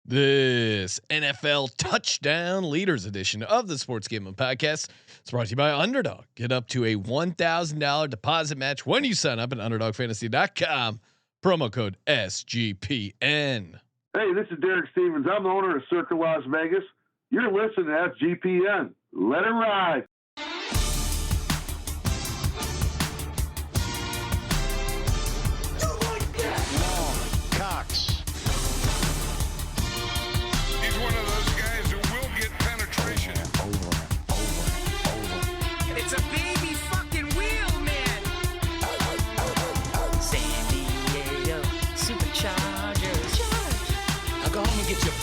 This NFL Touchdown Leaders edition of the Sports Gambling Podcast is brought to you by Underdog. Get up to a $1,000 deposit match when you sign up at UnderdogFantasy.com. Promo code SGPN. Hey, this is Derek Stevens. I'm the owner of Circa Las Vegas. You're listening to SGPN. Let it ride.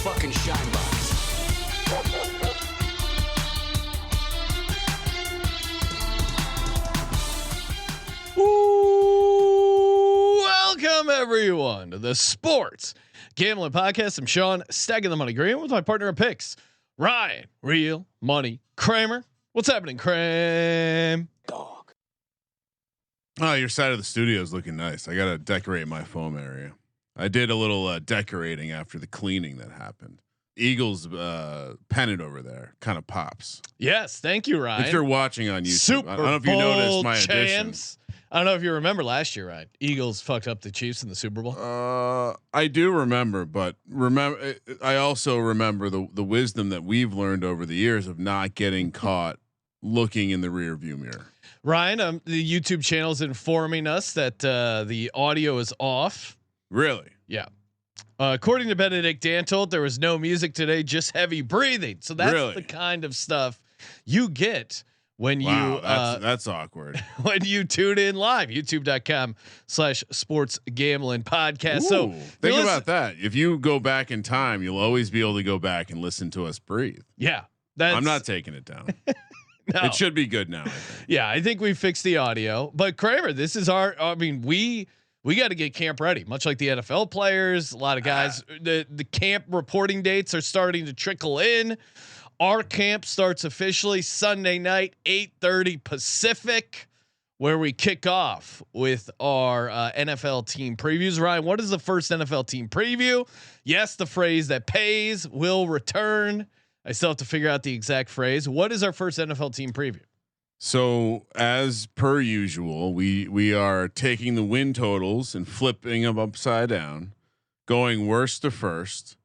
Fucking shine box. Welcome everyone to the Sports Gambling Podcast. I'm Sean, stacking the money green with my partner in picks, Ryan, Real Money Kramer. What's happening, Kram? Dog. Oh, your side of the studio is looking nice. I gotta decorate my foam area. I did a little decorating after the cleaning that happened. Eagles pennant over there kind of pops. Yes, thank you, Ryan. If you're watching on YouTube, Super I don't know if you noticed my addition. I don't know if you remember last year, Ryan. Eagles fucked up the Chiefs in the Super Bowl. I do remember, but I also remember the wisdom that we've learned over the years of not getting caught looking in the rear view mirror. Ryan, the YouTube channel is informing us that the audio is off. Really? Yeah. According to Benedict Dantold, there was no music today, just heavy breathing. So that's the kind of stuff you get when that's awkward. When you tune in live, youtube.com/sports gambling podcast. Ooh, so think about that. If you go back in time, you'll always be able to go back and listen to us breathe. Yeah. I'm not taking it down. No. It should be good now. I think. Yeah. I think we fixed the audio, but Kramer, this is we got to get camp ready, much like the NFL players. A lot of guys, the camp reporting dates are starting to trickle in. Our camp starts officially Sunday night, 8:30 Pacific, where we kick off with our NFL team previews. Ryan, what is the first NFL team preview? Yes, the phrase that pays will return. I still have to figure out the exact phrase. What is our first NFL team preview? So as per usual, we are taking the win totals and flipping them upside down, going worst to first,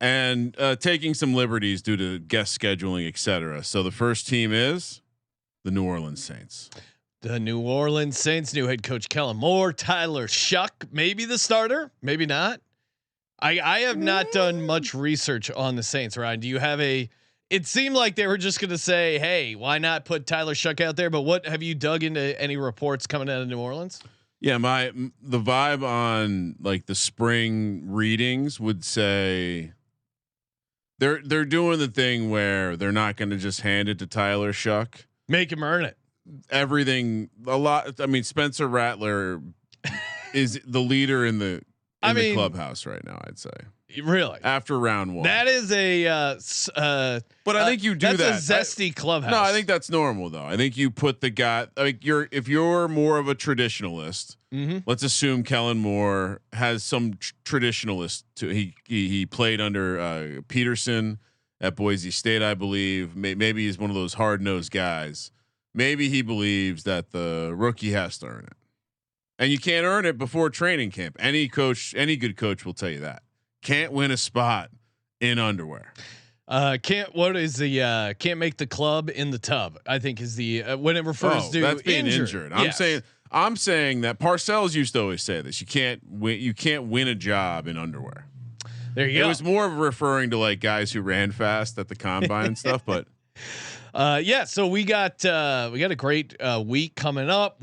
and taking some liberties due to guest scheduling, etc. So the first team is the New Orleans Saints. The New Orleans Saints, new head coach Kellen Moore, Tyler Shuck, maybe the starter, maybe not. I have not done much research on the Saints, Ryan. Do you have it seemed like they were just going to say, hey, why not put Tyler Shuck out there? But what have you dug into any reports coming out of New Orleans? Yeah, the vibe on like the spring readings would say they're doing the thing where they're not going to just hand it to Tyler Shuck. Make him earn it. Everything a lot. I mean, Spencer Rattler is the leader in the clubhouse right now, I'd say. Really? After round one. That is but I think you do that's that. A zesty clubhouse. No, I think that's normal though. I think you put the guy like if you're more of a traditionalist, let's assume Kellen Moore has some traditionalist he played under Peterson at Boise State, I believe. Maybe he's one of those hard-nosed guys. Maybe he believes that the rookie has to earn it. And you can't earn it before training camp. Any good coach will tell you that. Can't win a spot in underwear. Can't make the club in the tub, I think is the when it refers to that's being injured. I'm saying that Parcells used to always say this. You can't win a job in underwear. There you go. It was more of referring to like guys who ran fast at the combine and stuff, but so we got a great week coming up.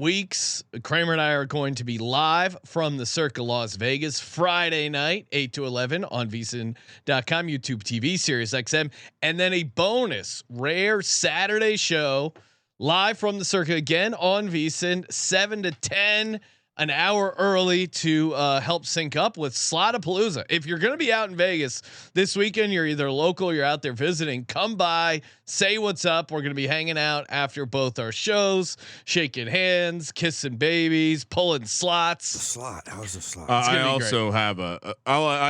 Kramer and I are going to be live from the Circa Las Vegas Friday night, 8 to 11 on VSiN.com, YouTube TV, Sirius XM, and then a bonus rare Saturday show live from the Circa again on VSiN, 7 to 10. an hour early to help sync up with Slotapalooza. If you're going to be out in Vegas this weekend, you're either local, you're out there visiting, come by, say what's up. We're going to be hanging out after both our shows, shaking hands, kissing babies, pulling slots. The slot. How's the slot? I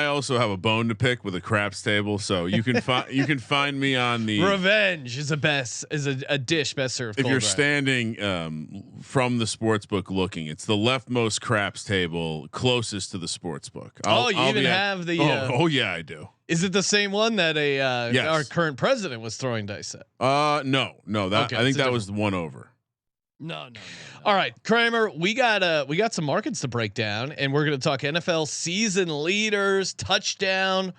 also have a bone to pick with a craps table, so you can find me on the Revenge is a dish best served. If you're standing from the sports book looking, it's the leftmost craps table closest to the sports book. I'll have the. Oh yeah, I do. Is it the same one that yes. our current president was throwing dice at? No. That okay, I think that was the one over. No. All right, Kramer, we got some markets to break down, and we're going to talk NFL season leaders, touchdown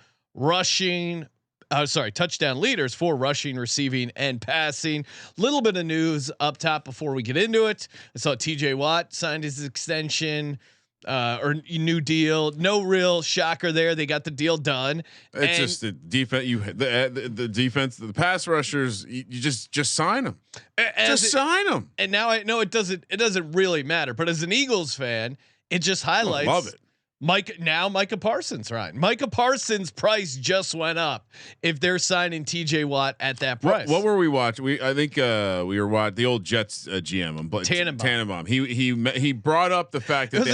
leaders for rushing, receiving, and passing. Little bit of news up top before we get into it. I saw TJ Watt signed his extension or new deal. No real shocker there. They got the deal done. It's just the defense. The defense, the pass rushers. You just sign them. Sign them. And now I know it doesn't really matter. But as an Eagles fan, it just highlights. Love it. Micah Parsons, right? Micah Parsons' price just went up if they're signing TJ Watt at that price. What were we watching? I think we were watching the old Jets GM, Tannenbaum. He brought up the fact that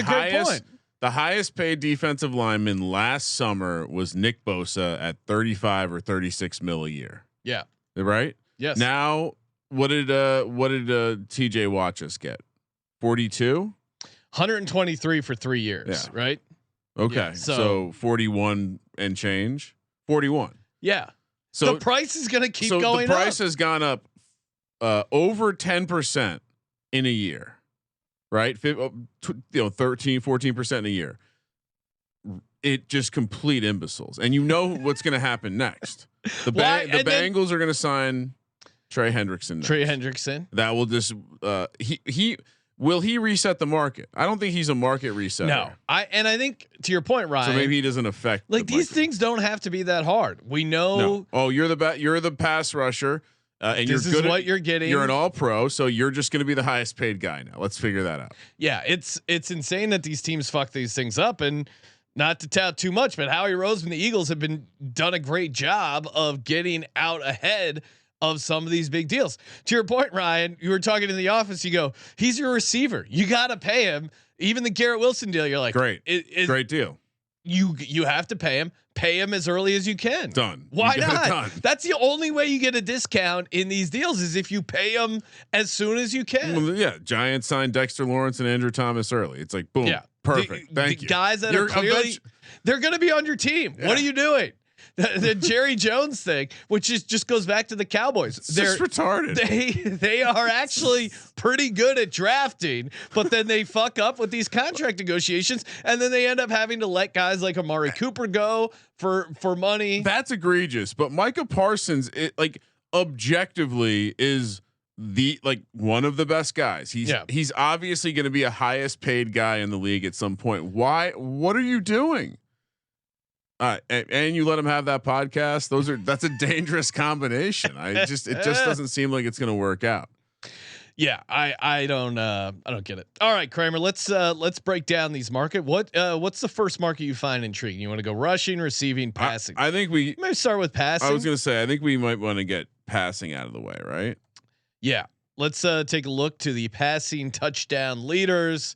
the highest paid defensive lineman last summer was Nick Bosa at 35 or 36 mil a year. Yeah. Right? Yes. Now, what did TJ Watt just get? 42? 123 for 3 years, right? Okay. Yeah, so 41 and change. 41. Yeah. So the price is going to keep going up. The price has gone up over 10% in a year, right? 13, 14% in a year. It just complete imbeciles. And you know what's going to happen next. The Bengals are going to sign Trey Hendrickson next. Trey Hendrickson. That will just will he reset the market? I don't think he's a market resetter. No, I think to your point, Ryan. So maybe he doesn't affect. Like these things don't have to be that hard. We know. No. Oh, you're the pass rusher, and this is what you're getting. You're an all pro, so you're just going to be the highest paid guy now. Let's figure that out. Yeah, it's insane that these teams fuck these things up, and not to tout too much, but Howie Roseman, the Eagles have done a great job of getting out ahead of some of these big deals. To your point, Ryan, you were talking in the office. You go, he's your receiver. You got to pay him. Even the Garrett Wilson deal, you're like, great deal. You have to pay him. Pay him as early as you can. Done. Why not? That's the only way you get a discount in these deals is if you pay them as soon as you can. Well, yeah, Giants signed Dexter Lawrence and Andrew Thomas early. It's like boom, perfect. Thank you. Guys that are clearly they're going to be on your team. Yeah. What are you doing? The Jerry Jones thing, which just goes back to the Cowboys. They're just retarded. They are actually pretty good at drafting, but then they fuck up with these contract negotiations, and then they end up having to let guys like Amari Cooper go for money. That's egregious. But Micah Parsons, objectively is one of the best guys. He's obviously going to be a highest paid guy in the league at some point. Why? What are you doing? And you let him have that podcast. That's a dangerous combination. It just doesn't seem like it's going to work out. Yeah, I don't get it. All right, Kramer, let's break down these market. What's the first market you find intriguing? You want to go rushing, receiving, passing? I think we maybe start with passing. I was going to say I think we might want to get passing out of the way, right? Yeah, let's take a look to the passing touchdown leaders.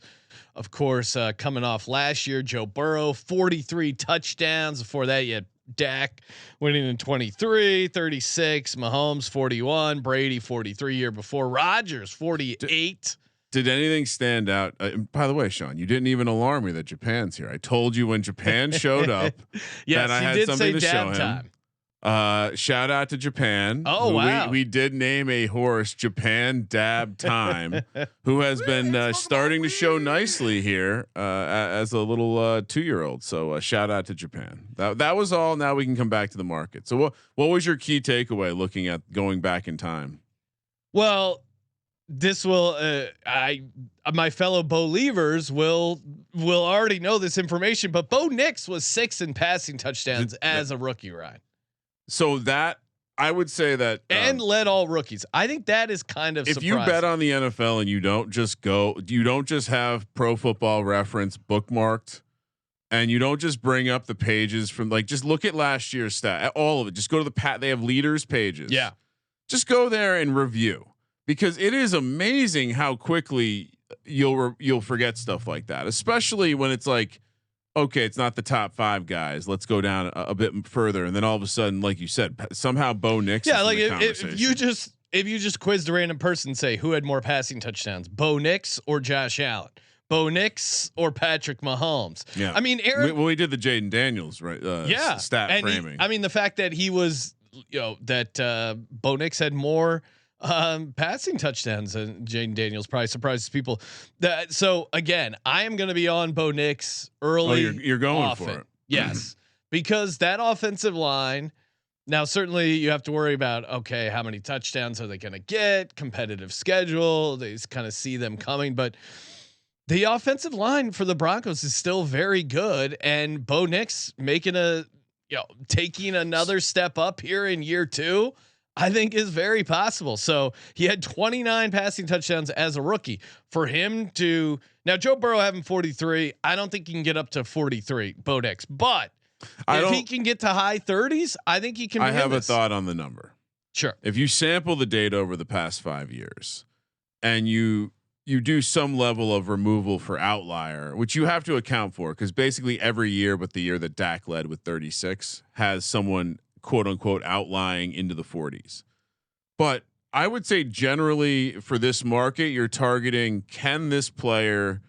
Of course, coming off last year, Joe Burrow, 43 touchdowns. Before that, you had Dak winning in 23, 36, Mahomes 41, Brady 43 year before, Rodgers 48. Did anything stand out? By the way, Sean, you didn't even alarm me that Japan's here. I told you when Japan showed up yes, that I had something to show him. Time. Shout out to Japan. Oh wow! We did name a horse Japan Dab Time, who has been starting to show nicely here as a little 2-year-old. So shout out to Japan. That was all. Now we can come back to the market. So what was your key takeaway looking at going back in time? Well, this will my fellow Believers will already know this information, but Bo Nix was 6 in passing touchdowns as a rookie, right? So that I would say that and led all rookies. I think that is kind of if surprising. you bet on the NFL and you don't just have Pro Football Reference bookmarked, and you don't just bring up the pages from just look at last year's stat, all of it. Just go to they have leaders pages. Yeah, just go there and review, because it is amazing how quickly you'll forget stuff like that, especially when it's like, okay, it's not the top 5 guys. Let's go down a bit further, and then all of a sudden, like you said, somehow Bo Nix. Yeah, like if you just quizzed a random person, say who had more passing touchdowns, Bo Nix or Josh Allen, Bo Nix or Patrick Mahomes. Yeah, I mean, Aaron. We did the Jaden Daniels stat and framing. I mean, the fact that he was, that Bo Nix had more passing touchdowns and Jaden Daniels probably surprises people. So again, I am going to be on Bo Nix early. Oh, you're going often. for it. Yes, because that offensive line. Now, certainly you have to worry about, okay, how many touchdowns are they going to get? Competitive schedule. They just kind of see them coming, but the offensive line for the Broncos is still very good, and Bo Nix taking another step up here in year 2. I think is very possible. So he had 29 passing touchdowns as a rookie. For him to now, Joe Burrow having 43, I don't think he can get up to 43, Bo Nix. But if he can get to high 30s, I think he can. I have a thought on the number. Sure. If you sample the data over the past 5 years, and you do some level of removal for outlier, which you have to account for, because basically every year, but the year that Dak led with 36, has someone quote unquote outlying into the 40s. But I would say generally for this market, you're targeting, can this player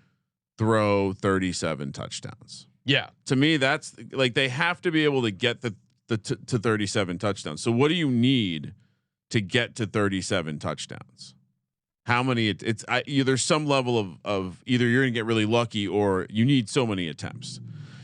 throw 37 touchdowns? Yeah. To me, that's like, they have to be able to get to 37 touchdowns. So what do you need to get to 37 touchdowns? How many? There's some level of either you're going to get really lucky or you need so many attempts.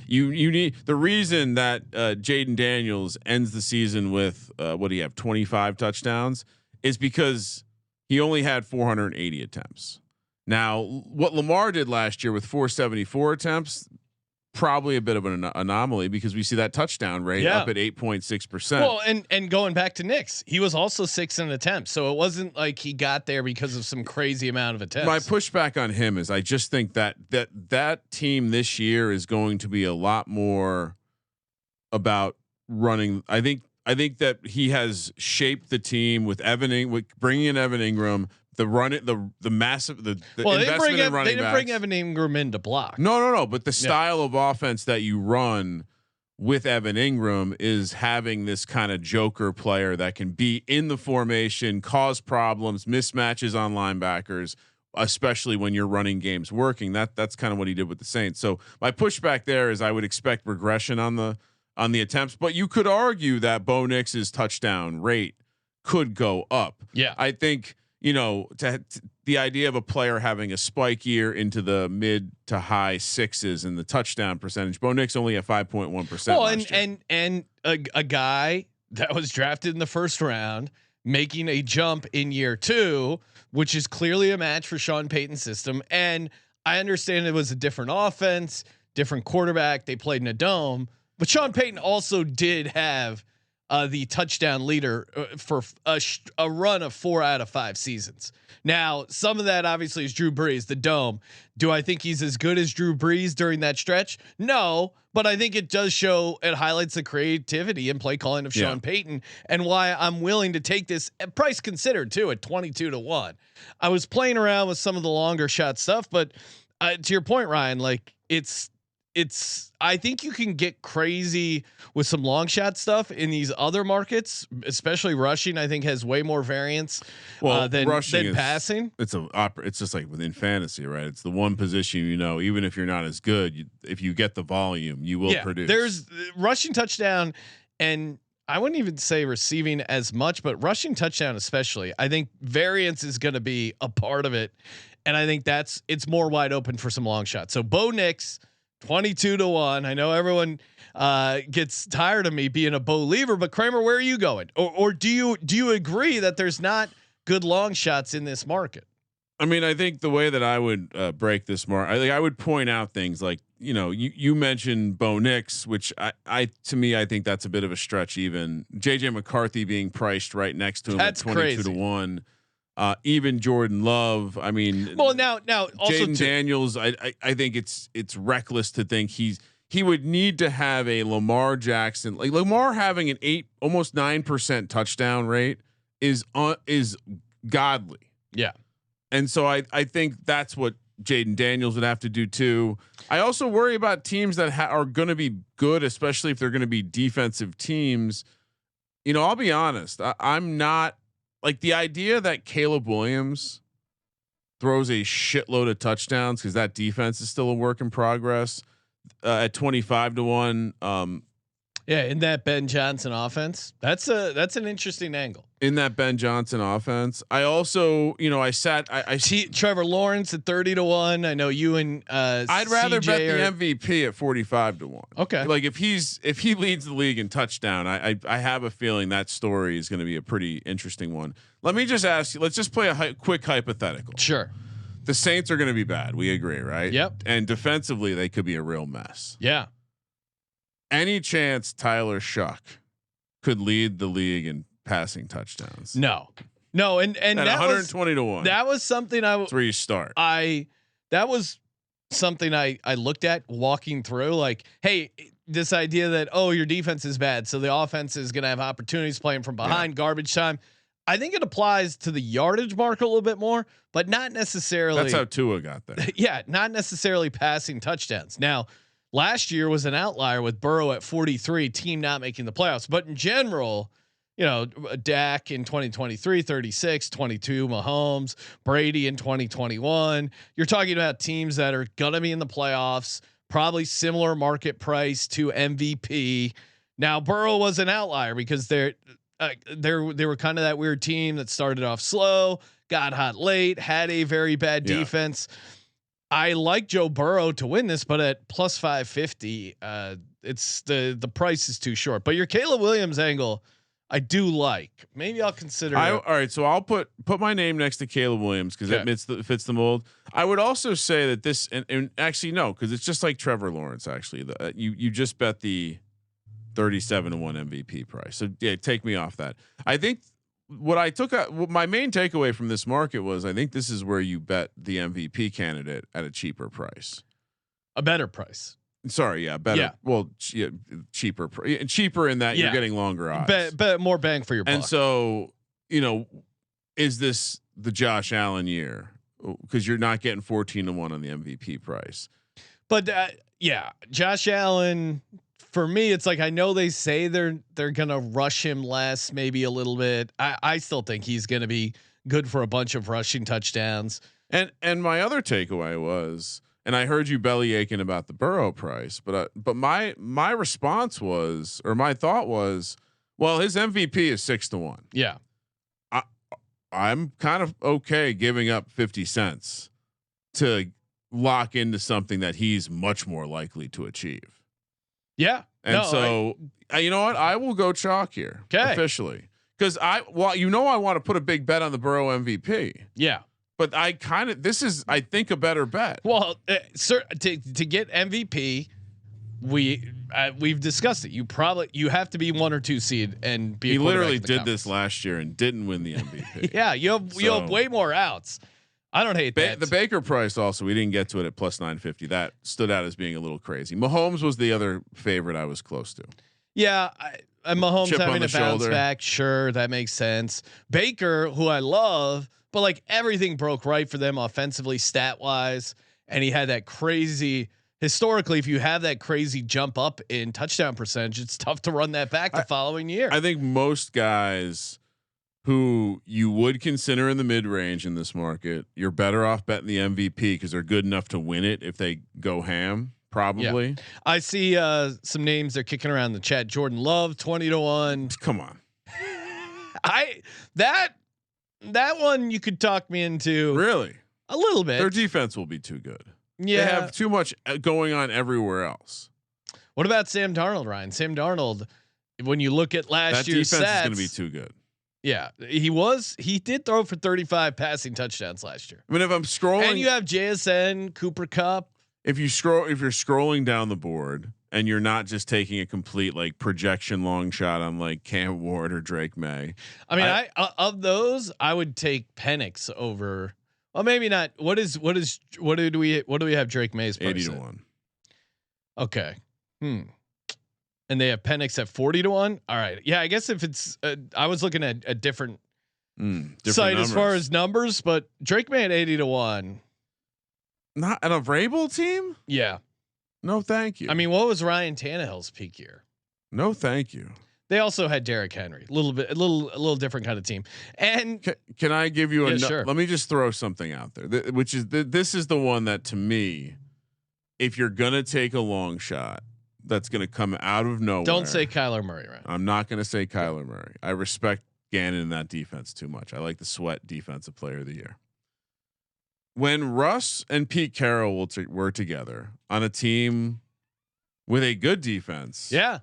You need the reason that Jaden Daniels ends the season with what do you have 25 touchdowns is because he only had 480 attempts. Now, what Lamar did last year with 474 attempts, probably a bit of an anomaly, because we see that touchdown rate up at 8.6%. Well, and going back to Nix, he was also 6 in attempts, so it wasn't like he got there because of some crazy amount of attempts. My pushback on him is I just think that team this year is going to be a lot more about running. I think that he has shaped the team with bringing in Evan Ingram. The massive investment in running backs. They didn't bring Evan Ingram in to block. No. But the style of offense that you run with Evan Ingram is having this kind of joker player that can be in the formation, cause problems, mismatches on linebackers, especially when your running game's working. That's kind of what he did with the Saints. So my pushback there is I would expect regression on the attempts, but you could argue that Bo Nix's touchdown rate could go up. Yeah, I think. The idea of a player having a spike year into the mid to high 6s in the touchdown percentage. Bo Nix only at 5.1%. Well, and a guy that was drafted in the first round making a jump in year 2, which is clearly a match for Sean Payton's system. And I understand it was a different offense, different quarterback. They played in a dome, but Sean Payton also did have the touchdown leader for a run of 4 out of 5 seasons. Now, some of that obviously is Drew Brees, the dome. Do I think he's as good as Drew Brees during that stretch? No, but I think it does show, it highlights the creativity and play calling of Sean Payton, and why I'm willing to take this price considered too at 22-1. I was playing around with some of the longer shot stuff, but to your point, Ryan, like it's I think you can get crazy with some long shot stuff in these other markets, especially rushing. I think has way more variance than passing. It's just like within fantasy, right? It's the one position, even if you're not as good, if you get the volume, you will produce. There's rushing touchdown, and I wouldn't even say receiving as much, but rushing touchdown especially. I think variance is going to be a part of it, and I think it's more wide open for some long shots. So Bo Nix. 22-1. I know everyone gets tired of me being a believer, but Kramer, where are you going? Or do you agree that there's not good long shots in this market? I mean, I think the way that I would break this market, I would point out things like, you mentioned Bo Nix, which to me, I think that's a bit of a stretch. Even JJ McCarthy being priced right next to him That's at 22 crazy. to 1. Even Jordan Love. I mean, well, now also Jaden Daniels. I think it's reckless to think he would need to have a Lamar Jackson, like Lamar having an almost 9% touchdown rate is godly. Yeah. And so I think that's what Jaden Daniels would have to do too. I also worry about teams that are going to be good, especially if they're going to be defensive teams. I'll be honest. I'm not like the idea that Caleb Williams throws a shitload of touchdowns because that defense is still a work in progress at 25 to 1. Yeah, in that Ben Johnson offense, that's an interesting angle. In that Ben Johnson offense, I also, I see Trevor Lawrence at 30 to 1. I know you and I'd rather CJ bet the MVP at 45 to 1. Okay, like if he leads the league in touchdown, I have a feeling that story is going to be a pretty interesting one. Let me just ask you. Let's just play a quick hypothetical. Sure. The Saints are going to be bad. We agree, right? Yep. And defensively, they could be a real mess. Yeah. Any chance Tyler Shuck could lead the league in passing touchdowns? No, and at that 120 to 1. That was something That's where you start. That was something I looked at walking through. Like, hey, this idea that your defense is bad, so the offense is going to have opportunities playing from behind, garbage time. I think it applies to the yardage mark a little bit more, but not necessarily. That's how Tua got there. Yeah, not necessarily passing touchdowns. Now, last year was an outlier with Burrow at 43, team not making the playoffs. But in general, Dak in 2023, 36, 22, Mahomes, Brady in 2021. You're talking about teams that are going to be in the playoffs, probably similar market price to MVP. Now, Burrow was an outlier because they were kind of that weird team that started off slow, got hot late, had a very bad defense. I like Joe Burrow to win this, but at plus 550, it's the price is too short. But your Caleb Williams angle, I do like. Maybe I'll consider. All right, so I'll put my name next to Caleb Williams because it fits the mold. I would also say that this, and actually no, because it's just like Trevor Lawrence. Actually, you just bet the 37 to 1 MVP price. So yeah, take me off that. I think what my main takeaway from this market was I think this is where you bet the MVP candidate at a cheaper price, a better price. Sorry, yeah, better. Yeah. Well, cheaper in that you're getting longer odds, bet more bang for your buck. And so, is this the Josh Allen year? Because you're not getting 14 to 1 on the MVP price. But Josh Allen. For me, it's like I know they say they're gonna rush him less, maybe a little bit. I still think he's gonna be good for a bunch of rushing touchdowns. And my other takeaway was, and I heard you belly aching about the Burrow price, but my response was, or my thought was, well, his MVP is 6 to 1. Yeah, I'm kind of okay giving up 50 cents to lock into something that he's much more likely to achieve. Yeah. And you know what? I will go chalk here officially because I want to put a big bet on the Burrow MVP. Yeah. But this is, I think, a better bet. Well, sir, to get MVP, we've discussed it. You have to be 1 or 2 seed and be. He literally did this last year and didn't win the MVP. Yeah. You have way more outs. I don't hate that. The Baker price also, we didn't get to it at plus 950. That stood out as being a little crazy. Mahomes was the other favorite I was close to. Yeah. Mahomes Chip having on to the bounce shoulder. back. Sure. That makes sense. Baker, who I love, but like everything broke right for them offensively, stat wise. And he had that crazy, historically, if you have that crazy jump up in touchdown percentage, it's tough to run that back the following year. I think most guys who you would consider in the mid range in this market, you're better off betting the MVP because they're good enough to win it if they go ham. Probably. Yeah. I see some names they're kicking around the chat. Jordan Love 20 to 1. Come on. That one you could talk me into. Really? A little bit. Their defense will be too good. Yeah. They have too much going on everywhere else. What about Sam Darnold, Ryan? Sam Darnold, when you look at last year's defense stats, is going to be too good. Yeah, he did throw for 35 passing touchdowns last year. I mean, if I'm scrolling, and you have JSN, Cooper Kupp, if you're scrolling down the board and you're not just taking a complete like projection long shot on like Cam Ward or Drake May. I mean, I of those, I would take Penix over. Well, maybe not. What do we have Drake May's price 80-1. Okay. And they have Penix at 40-1. All right. Yeah, I guess if it's, I was looking at a different site numbers. As far as numbers, but Drake May at 80-1. Not an Vrabel team. Yeah. No, thank you. I mean, what was Ryan Tannehill's peak year? No, thank you. They also had Derrick Henry, a little different kind of team. And can I give you a? Sure. Let me just throw something out there, which is this is the one that to me, if you're gonna take a long shot, that's gonna come out of nowhere. Don't say Kyler Murray, right? I'm not gonna say Kyler Murray. I respect Gannon in that defense too much. I like the Sweat Defensive Player of the Year. When Russ and Pete Carroll were together on a team with a good defense, yeah,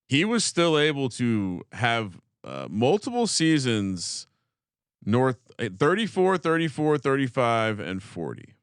he was still able to have multiple seasons north 34, 34, 35, and 40.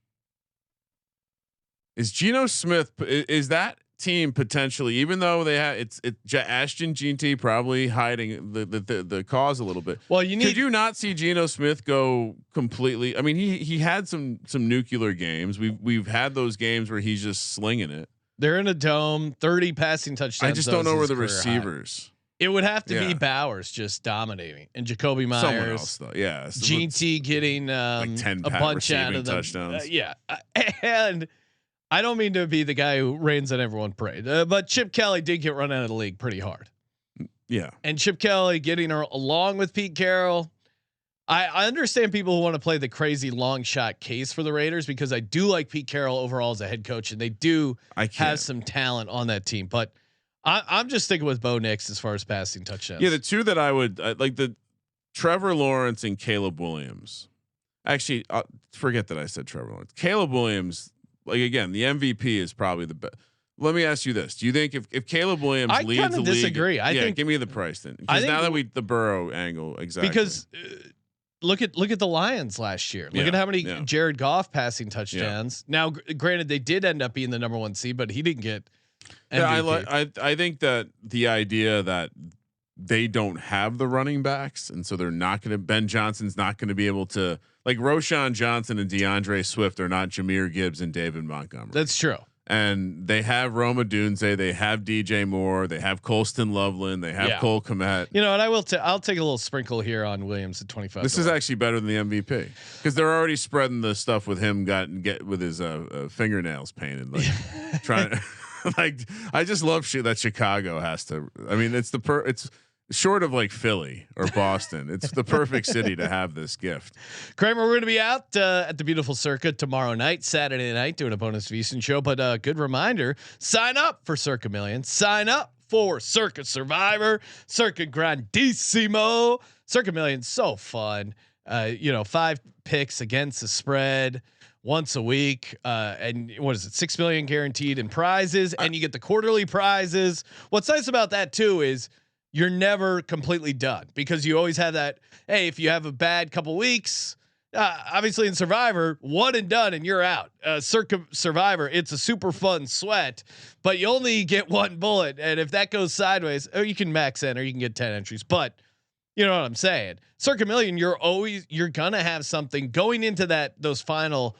Is Geno Smith, is that team potentially, even though they have it's Ashton GT probably hiding the cause a little bit. Well, could you not see Geno Smith go completely? I mean, he had some nuclear games. We've had those games where he's just slinging it. They're in a dome, 30 passing touchdowns. I just don't know where the receivers. High. It would have to be Bowers just dominating, and Jacoby Myers, someone else though. Yeah, GT getting like 10 a bunch out of them. Touchdowns. And I don't mean to be the guy who rains on everyone's parade, but Chip Kelly did get run out of the league pretty hard. Yeah, and Chip Kelly getting her along with Pete Carroll. I understand people who want to play the crazy long shot case for the Raiders because I do like Pete Carroll overall as a head coach, and they do have some talent on that team. But I'm just sticking with Bo Nix as far as passing touchdowns. Yeah, the two that I would like, the Trevor Lawrence and Caleb Williams. Actually, forget that I said Trevor Lawrence. Caleb Williams, like again, the MVP is probably the best. Let me ask you this: do you think if Caleb Williams leads the league, disagree. I think, give me the price then. Because now that the Burrow angle exactly because. Look at the Lions last year. Look at how many Jared Goff passing touchdowns. Now, granted, they did end up being the number 1 seed, but he didn't get MVP. I think that the idea that they don't have the running backs, and so they're not going to. Ben Johnson's not going to be able to, like Roshan Johnson and DeAndre Swift are not Jahmyr Gibbs and David Montgomery. That's true. And they have Roma Dunze, they have DJ Moore, they have Colston Loveland, they have Cole Kmet. You know, and I'll take a little sprinkle here on Williams at 25. This is actually better than the MVP because they're already spreading the stuff with him get with his fingernails painted, like trying to, like I just love shit that Chicago has to. I mean, it's short of like Philly or Boston. It's the perfect city to have this gift. Kramer, we're going to be out at the beautiful Circa tomorrow night, Saturday night, doing a bonus VSiN show. But good reminder: sign up for Circa Million. Sign up for Circa Survivor, Circa Grandissimo, Circa Million. So fun. 5 picks against the spread once a week, and what is it? 6 million guaranteed in prizes, and you get the quarterly prizes. What's nice about that too is you're never completely done because you always have that. Hey, if you have a bad couple weeks, obviously in Survivor, one and done and you're out. Circa Survivor, it's a super fun sweat, but you only get one bullet. And if that goes sideways, you can max in or you can get 10 entries, but you know what I'm saying? Circa Million, you're going to have something going into those final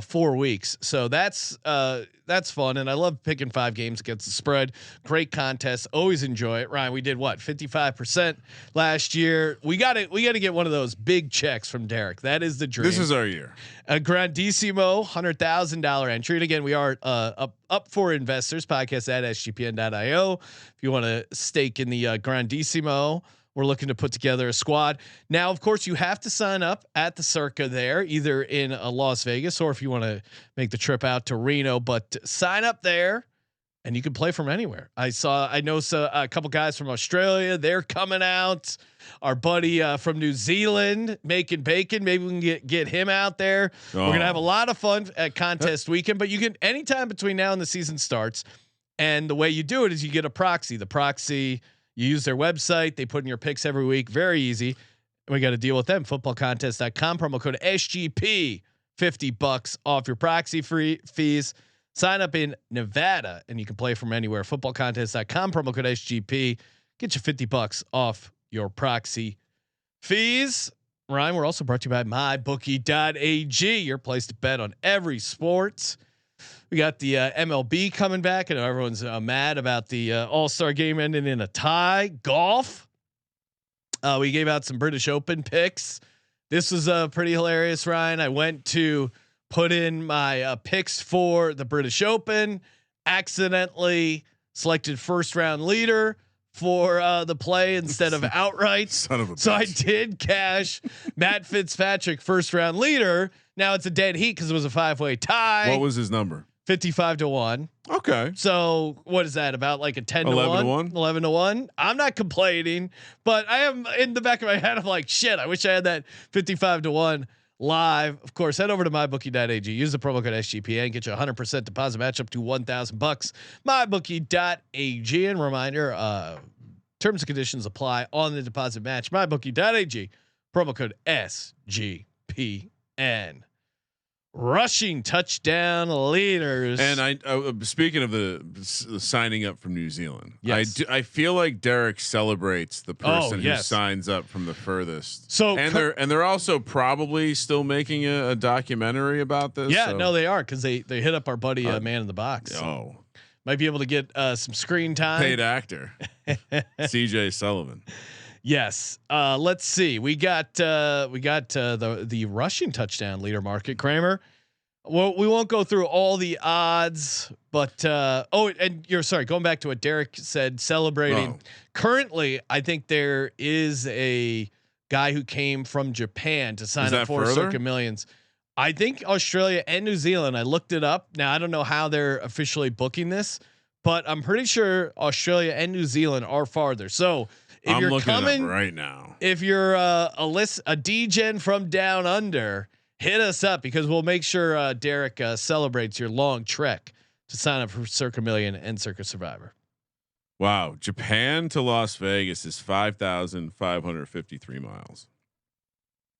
4 weeks. So that's fun. And I love picking 5 games against the spread. Great contest. Always enjoy it. Ryan, we did 55% last year. We got to get one of those big checks from Derek. That is the dream. This is our year. A Grandissimo $100,000 entry. And again, we are up for investors podcast at SGPN.io. If you want to stake in the Grandissimo, we're looking to put together a squad. Now, of course, you have to sign up at the Circa there, either in Las Vegas or if you want to make the trip out to Reno. But sign up there, and you can play from anywhere. I know a couple guys from Australia. They're coming out. Our buddy from New Zealand making bacon. Maybe we can get him out there. We're gonna have a lot of fun at contest weekend. But you can anytime between now and the season starts. And the way you do it is you get a proxy. The proxy. You use their website. They put in your picks every week. Very easy. And we got to deal with them. Footballcontest.com. Promo code SGP. $50 off your proxy fees. Sign up in Nevada and you can play from anywhere. Footballcontest.com, promo code SGP. Get you $50 off your proxy fees. Ryan, we're also brought to you by mybookie.ag, your place to bet on every sport. We got the MLB coming back. I know everyone's mad about the All-Star game ending in a tie. Golf. We gave out some British Open picks. This was pretty hilarious, Ryan. I went to put in my picks for the British Open, accidentally selected first round leader for the play instead of outright. Son of a so bitch. I did cash Matt Fitzpatrick first round leader. Now it's a dead heat because it was a 5-way tie. What was his number? 55-1. Okay. So what is that, about like a 10 to 11 1? to 1? 11 to 1. I'm not complaining, but I am in the back of my head. I'm like, shit, I wish I had that 55-1 live. Of course, head over to mybookie.ag. Use the promo code SGPN. Get you 100% deposit match up to $1,000. Mybookie.ag. And reminder, terms and conditions apply on the deposit match. Mybookie.ag. Promo code SGPN. Rushing touchdown leaders. And I speaking of the signing up from New Zealand, yes. I feel like Derek celebrates the person yes. who signs up from the furthest. So they're also probably still making a documentary about this. Yeah, so. no, they are, because they hit up our buddy Man in the Box. Oh, might be able to get some screen time. paid actor, CJ Sullivan. Yes. Let's see. We got the rushing touchdown leader market, Kramer. Well, we won't go through all the odds, but and you're sorry, going back to what Derek said, celebrating. Currently, I think there is a guy who came from Japan to sign up for Circa Millions. I think Australia and New Zealand. I looked it up. Now I don't know how they're officially booking this, but I'm pretty sure Australia and New Zealand are farther. So if I'm you're looking coming it up right now, if you're a D-Gen from down under, hit us up, because we'll make sure Derek celebrates your long trek to sign up for Circa Million and Circa Survivor. Wow, Japan to Las Vegas is 5,553 miles.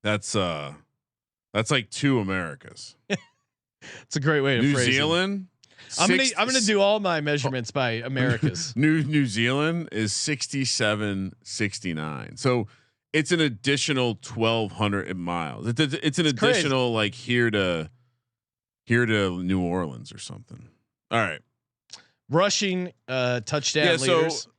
That's like 2 Americas. It's a great way to New phrase Zealand. it. I'm gonna do all my measurements by Americas. New Zealand is 6769. So it's an additional 1,200 miles. It's an additional crazy. Like here to New Orleans or something. All right. Rushing touchdown leaders. So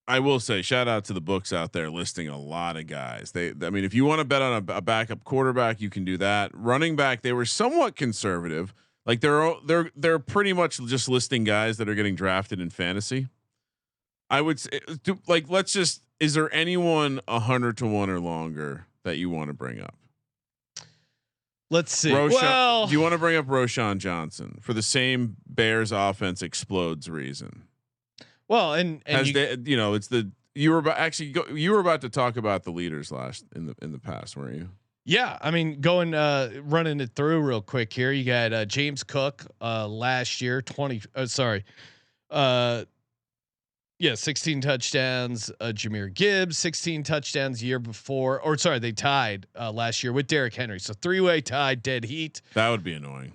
I will say, shout out to the books out there listing a lot of guys. I mean, if you want to bet on a backup quarterback, you can do that. Running back, they were somewhat conservative. Like they're pretty much just listing guys that are getting drafted in fantasy. I would say, is there anyone 100 to 1 or longer that you want to bring up? Let's see. Do you want to bring up Roschon Johnson for the same Bears offense explodes reason? Well, and you were about to talk about the leaders in the past, weren't you? Yeah, I mean, running it through real quick here. You got James Cook last year, 16 touchdowns. Jahmyr Gibbs, 16 touchdowns the year before, they tied last year with Derrick Henry. So 3-way tie, dead heat. That would be annoying.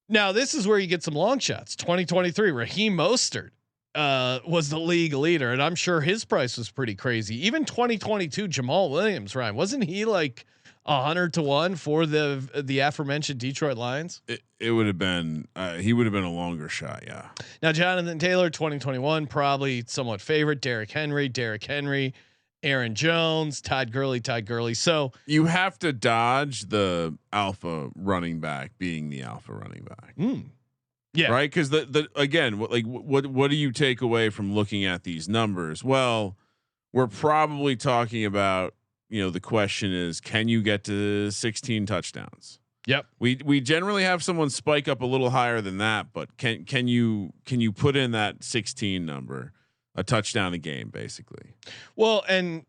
Now this is where you get some long shots. 2023, Raheem Mostert was the league leader, and I'm sure his price was pretty crazy. Even 2022, Jamal Williams, Ryan, wasn't he like 100 to 1 for the aforementioned Detroit Lions? It would have been he would have been a longer shot. Yeah. Now Jonathan Taylor, 2021, probably somewhat favorite. Derrick Henry, Aaron Jones, Todd Gurley. So you have to dodge the alpha running back being the alpha running back. Yeah. Right. Cause what do you take away from looking at these numbers? Well, we're probably talking about, the question is, can you get to 16 touchdowns? Yep. We generally have someone spike up a little higher than that, but can you put in that 16 number, a touchdown a game, basically? Well, and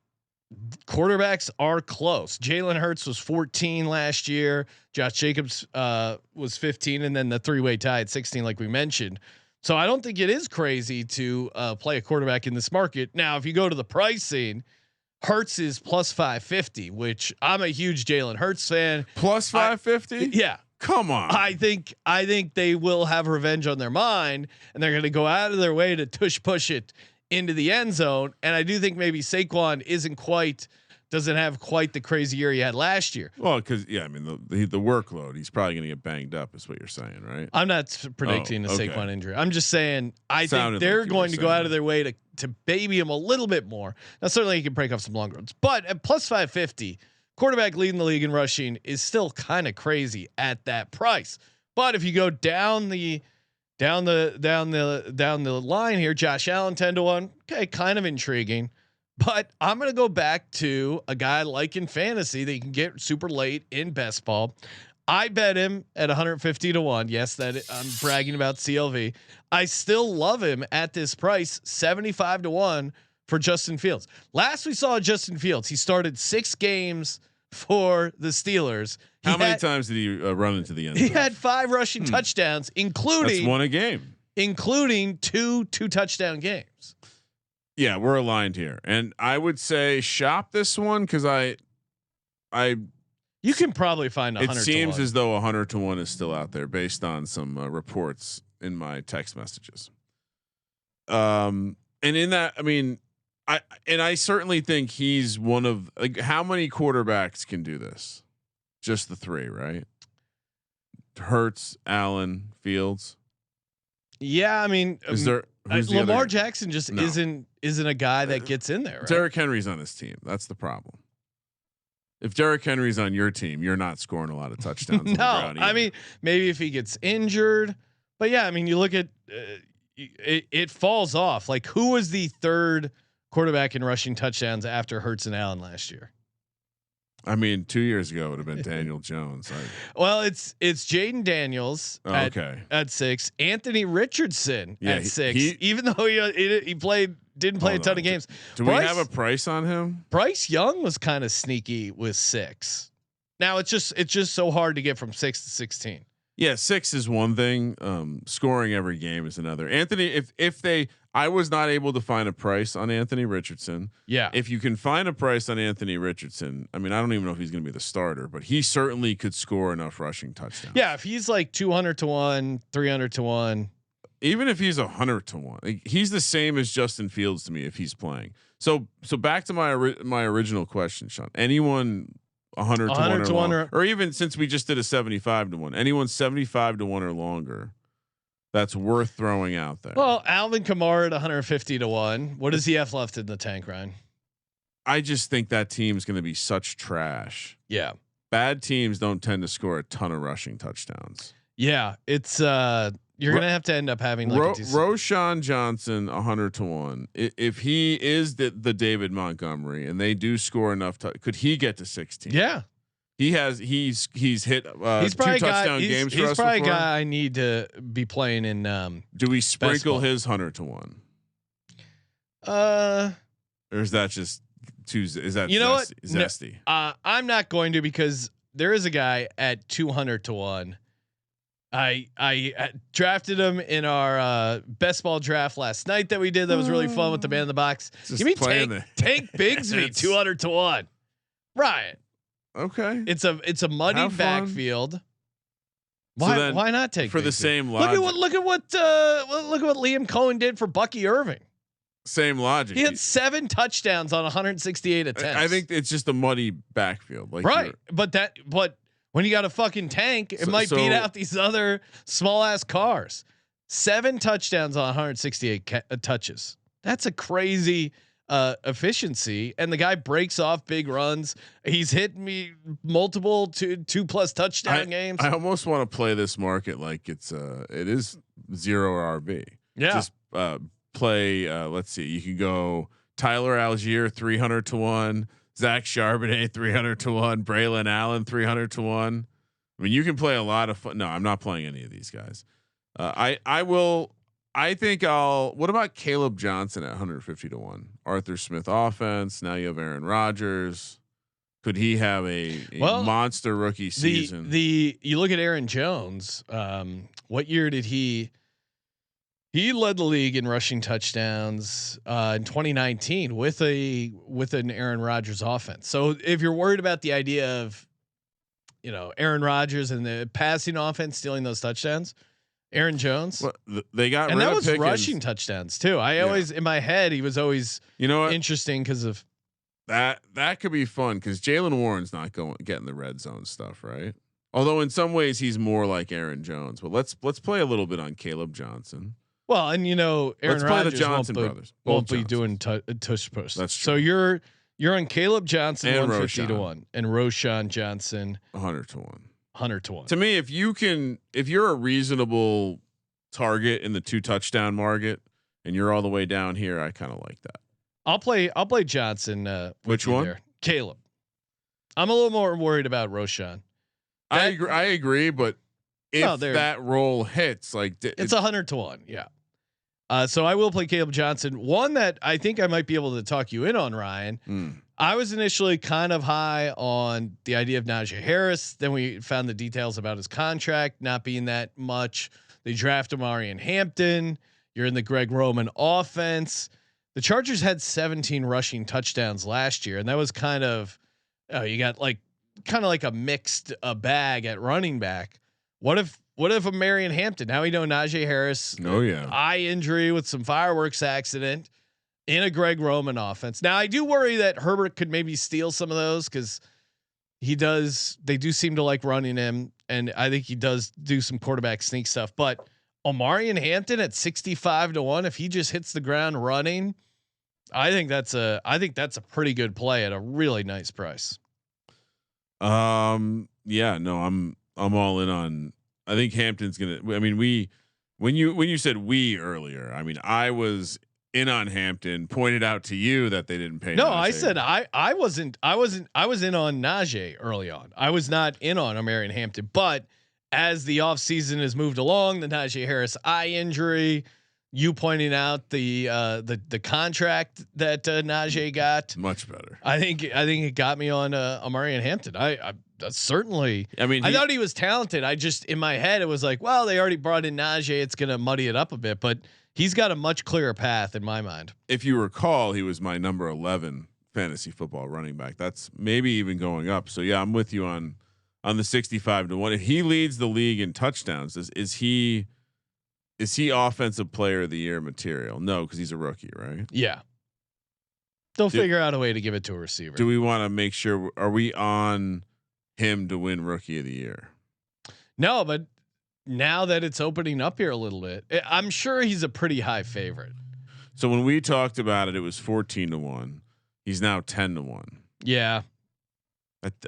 quarterbacks are close. Jalen Hurts was 14 last year. Josh Jacobs was 15, and then the 3-way tie at 16, like we mentioned. So I don't think it is crazy to play a quarterback in this market. Now, if you go to the pricing, Hurts is plus 550, which I'm a huge Jalen Hurts fan. Plus 550? Yeah. Come on. I think they will have revenge on their mind, and they're going to go out of their way to push it into the end zone. And I do think maybe Saquon doesn't have quite the crazy year he had last year. Well, because I mean the workload, he's probably going to get banged up, is what you're saying, right? I'm not predicting a Saquon injury. I'm just saying I think they're going to go out of their way to baby him a little bit more. Now, certainly he can break off some long runs, but at plus 550, quarterback leading the league in rushing is still kind of crazy at that price. But if you go down the line here, Josh Allen 10-1, okay, kind of intriguing. But I'm going to go back to a guy like in fantasy that you can get super late in best ball. I bet him at 150-1. Yes, I'm bragging about CLV. I still love him at this price, 75-1 for Justin Fields. Last we saw Justin Fields, he started 6 games for the Steelers. How many times did he run into the end zone? He had 5 rushing touchdowns, including that's one a game, including two touchdown games. Yeah, we're aligned here, and I would say shop this one because you can probably find 100. It seems as though 100-1 is still out there based on some reports in my text messages. And in that, I mean, I certainly think he's one of how many quarterbacks can do this? Just the 3, right? Hurts, Allen, Fields. Yeah, I mean, is there? Lamar Jackson just isn't a guy that gets in there. Right? Derrick Henry's on his team. That's the problem. If Derrick Henry's on your team, you're not scoring a lot of touchdowns. No, I mean maybe if he gets injured, but yeah, I mean you look at it falls off. Like who was the 3rd quarterback in rushing touchdowns after Hurts and Allen last year? I mean, 2 years ago it would have been Daniel Jones. Well, it's Jaden Daniels at 6, Anthony Richardson at 6. Even though he didn't play a ton of games. Do we have a price on him? Bryce Young was kind of sneaky with 6. Now it's just so hard to get from 6 to 16. Yeah, 6 is one thing. Scoring every game is another. Anthony, I was not able to find a price on Anthony Richardson. Yeah. If you can find a price on Anthony Richardson, I mean, I don't even know if he's going to be the starter, but he certainly could score enough rushing touchdowns. Yeah. If he's like 200-1, 300-1, even if he's 100-1, he's the same as Justin Fields to me if he's playing. So back to my original question, Sean. Anyone 100-1 or even since we just did a 75-1, anyone 75-1 or longer, that's worth throwing out there. Well, Alvin Kamara at 150-1. What does he have left in the tank, Ryan? I just think that team is going to be such trash. Yeah. Bad teams don't tend to score a ton of rushing touchdowns. Yeah. It's you're going to have to end up having like Roshan Johnson 100-1. If he is the David Montgomery and they do score enough, could he get to 16? Yeah. He's hit he's 2 touchdown games for us. He's probably a guy I need to be playing in. Do we sprinkle his 100-1? Or is that just too? Is that zesty? No, I'm not going to because there is a guy at 200-1. I drafted him in our best ball draft last night that we did. That was really fun with the man in the box. Give me Tank Bigsby 200-1. Ryan. Okay. It's a muddy backfield. Why not take for Bigsby? The same logic? Look at what Liam Cohen did for Bucky Irving. Same logic. He had 7 touchdowns on 168 attempts. I think it's just a muddy backfield, right? But when you got a fucking tank, it might beat out these other small ass cars. 7 touchdowns on 168 touches. That's a crazy efficiency. And the guy breaks off big runs. He's hit me multiple 2+ touchdown games. I almost want to play this market like it is 0 RB. Yeah. Just play. Let's see. You can go Tyler Algier 300-1. Zach Charbonnet 300-1, Braylon Allen 300-1. I mean, you can play a lot of fun. No, I'm not playing any of these guys. I will. I think I'll. What about Caleb Johnson at 150-1? Arthur Smith offense. Now you have Aaron Rodgers. Could he have a monster rookie season? You look at Aaron Jones. What year did he? He led the league in rushing touchdowns in 2019 with an Aaron Rodgers offense. So if you're worried about the idea of Aaron Rodgers and the passing offense stealing those touchdowns. Aaron Jones. Well, they got and rid that of was Pickens. rushing touchdowns too. I always in my head he was always what? Interesting because of that could be fun because Jalen Warren's not getting the red zone stuff, right? Although in some ways he's more like Aaron Jones. But let's play a little bit on Caleb Johnson. Well, and Aaron let's play Rodgers the Johnson brothers. Won't be doing tush push. That's true. So you're on Caleb Johnson and 150 to Roshan. 1 and Roshan Johnson 100 to 1. 100 to 1. To me, if you're a reasonable target in the 2 touchdown market and you're all the way down here, I kind of like that. I'll play Johnson. Which one? There. Caleb. I'm a little more worried about Roshan. I agree, but if that roll hits, like it's 100 to 1. Yeah. So I will play Caleb Johnson. One that I think I might be able to talk you in on, Ryan. I was initially kind of high on the idea of Najee Harris. Then we found the details about his contract not being that much. They draft Amari and Hampton. You're in the Greg Roman offense. The Chargers had 17 rushing touchdowns last year, and that was kind of you got kind of like a mixed bag at running back. What if a Marion Hampton? Now we know Najee Harris. Oh yeah, eye injury with some fireworks accident in a Greg Roman offense. Now I do worry that Herbert could maybe steal some of those because they do seem to like running him, and I think he does do some quarterback sneak stuff. But Amari and Hampton at 65 to 1, if he just hits the ground running, I think that's a pretty good play at a really nice price. Yeah, no, I'm all in on. I think Hampton's gonna. I mean, when you said we earlier, I mean, I was in on Hampton. Pointed out to you that they didn't pay. No, Najee. I said I wasn't. I was in on Najee early on. I was not in on Amari and Hampton, but as the offseason has moved along, the Najee Harris eye injury, you pointing out the contract that Najee got, much better. I think it got me on Amari and Hampton. I certainly. I mean, I thought he was talented. I just in my head it was like, well, they already brought in Najee. It's gonna muddy it up a bit, but he's got a much clearer path in my mind. If you recall, he was my number 11 fantasy football running back. That's maybe even going up. So yeah, I'm with you on the 65 to 1. If he leads the league in touchdowns, is he offensive player of the year material? No, because he's a rookie, right? Yeah. They'll figure out a way to give it to a receiver. Do we want to make sure? Are we on him to win rookie of the year? No, but now that it's opening up here a little bit, I'm sure he's a pretty high favorite. So when we talked about it, it was 14 to 1. He's now 10 to 1. Yeah.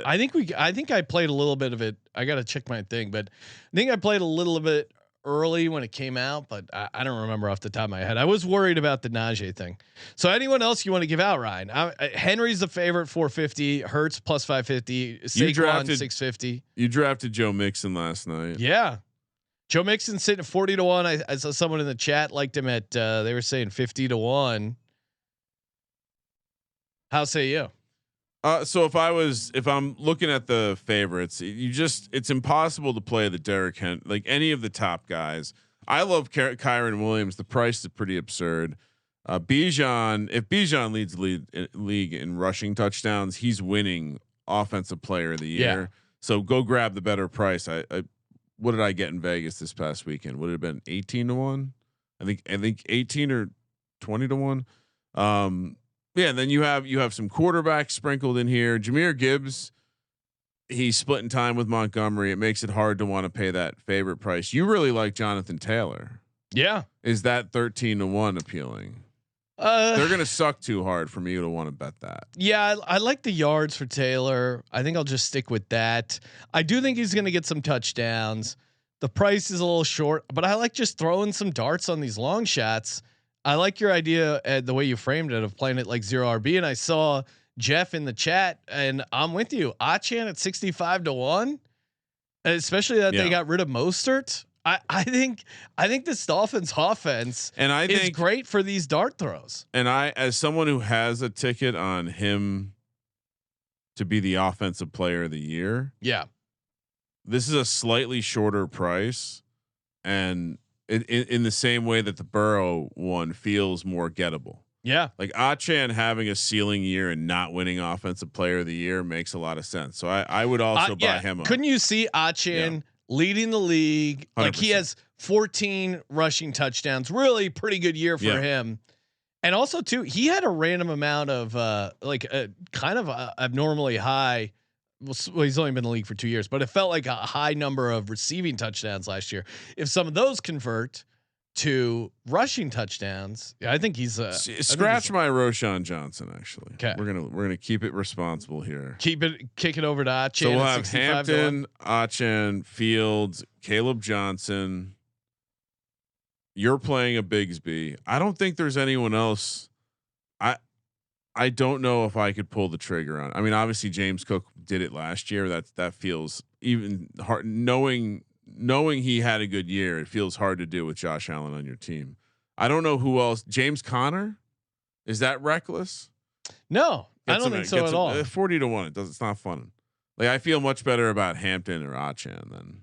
I think I played a little bit of it. I got to check my thing, but I think I played a little bit early when it came out, but I don't remember off the top of my head. I was worried about the Najee thing. So anyone else you want to give out, Ryan? Henry's the favorite, 450. Hurts plus 550. Saquon 650. You drafted Joe Mixon last night. Yeah. Joe Mixon sitting at 40 to 1. I saw someone in the chat liked him at they were saying 50 to 1. How say you? So if I'm looking at the favorites, it's impossible to play the Derrick Henry, like any of the top guys. I love Kyron Williams. The price is pretty absurd. Bijan, if Bijan leads league in rushing touchdowns, he's winning offensive player of the year. Yeah. So go grab the better price. I what did I get in Vegas this past weekend? Would it have been 18 to 1? I think 18 or 20 to 1. Yeah, and then you have some quarterbacks sprinkled in here. Jahmyr Gibbs, he's splitting time with Montgomery. It makes it hard to want to pay that favorite price. You really like Jonathan Taylor. Yeah. Is that 13 to 1 appealing? They're going to suck too hard for me to want to bet that. Yeah, I like the yards for Taylor. I think I'll just stick with that. I do think he's going to get some touchdowns. The price is a little short, but I like just throwing some darts on these long shots. I like your idea the way you framed it of playing it like 0 RB. And I saw Jeff in the chat, and I'm with you. Achan at 65 to 1, especially that they got rid of Mostert. I think this Dolphins offense is great for these dart throws. And as someone who has a ticket on him to be the offensive player of the year, yeah, this is a slightly shorter price, and in the same way that the Burrow one feels more gettable. Yeah. Like Achan having a ceiling year and not winning offensive player of the year makes a lot of sense. So I would also buy him up. Couldn't you see Achan leading the league? 100%. Like he has 14 rushing touchdowns, really pretty good year for him. And also too, he had a random amount of kind of abnormally high. Well, he's only been in the league for 2 years, but it felt like a high number of receiving touchdowns last year. If some of those convert to rushing touchdowns, I think he's scratch my Roshan Johnson. Actually, okay. We're gonna keep it responsible here. Kick it over to Achan. So we'll have Hampton, Achan, Fields, Caleb Johnson. You're playing a Bigsby. I don't think there's anyone else. I don't know if I could pull the trigger on. I mean, obviously James Cook did it last year. That feels even hard. Knowing he had a good year, it feels hard to do with Josh Allen on your team. I don't know who else. James Conner, is that reckless? No, I don't think so at all. 40 to 1. It's not fun. Like I feel much better about Hampton or Achan than.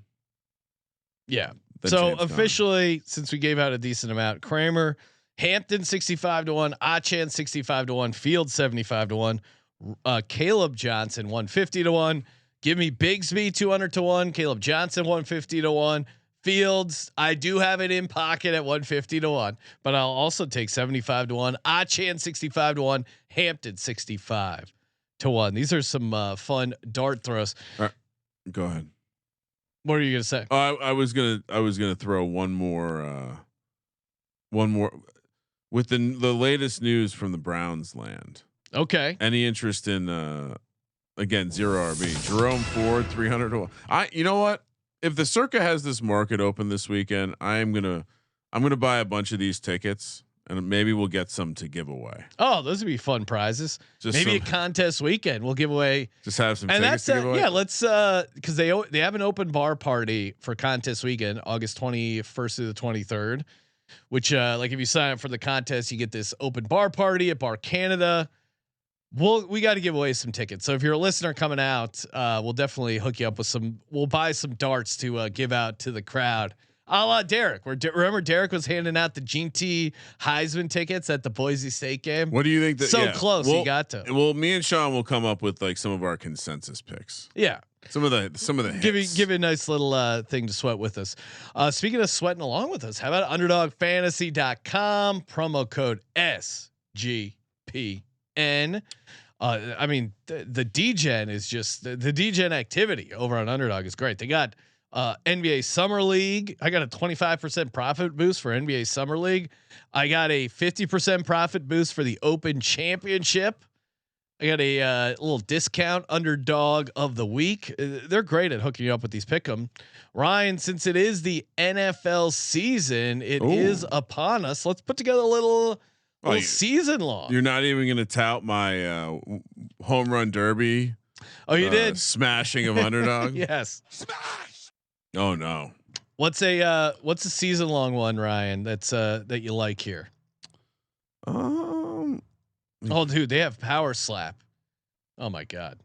Yeah. Than So James officially, Conner. Since we gave out a decent amount, Kramer, Hampton 65 to 1, Achan 65 to 1, Field 75 to 1, Caleb Johnson 150 to 1. Give me Bigsby 200 to 1, Caleb Johnson 150 to 1, Fields. I do have it in pocket at 150 to 1, but I'll also take 75 to 1, Achan 65 to 1, Hampton 65 to 1. These are some fun dart throws. Go ahead. What are you gonna say? I was gonna throw one more with the latest news from the Browns land. Okay. Any interest in again 0 RB Jerome Ford 300 to 1. You know what? If the Circa has this market open this weekend, I'm gonna buy a bunch of these tickets and maybe we'll get some to give away. Oh, those would be fun prizes. Just maybe a contest weekend. We'll give away. Just have some and tickets that's to give away. Yeah, let's because they have an open bar party for contest weekend, August 21st through the 23rd. Which like if you sign up for the contest, you get this open bar party at Bar Canada. We got to give away some tickets. So if you're a listener coming out, we'll definitely hook you up with some. We'll buy some darts to give out to the crowd. A la Derek. Remember Derek was handing out the Gene T Heisman tickets at the Boise State game. What do you think? Close. He got to. Well, me and Sean will come up with like some of our consensus picks. Yeah. Some of the give you a nice little thing to sweat with us. Speaking of sweating along with us, how about underdogfantasy.com promo code SGPN? I mean the DGen is just the DGen activity over on Underdog is great. They got NBA Summer League. I got a 25% profit boost for NBA Summer League. I got a 50% profit boost for the Open Championship. I got a little discount underdog of the week. They're great at hooking you up with these pick'em. Ryan, since it is the NFL season, it is upon us. Let's put together a little season long. You're not even going to tout my home run derby. Oh, you did smashing of underdog. Yes. Smash. Oh no. What's a season long one, Ryan? That's that you like here. Oh, dude, they have Power Slap. Oh my God.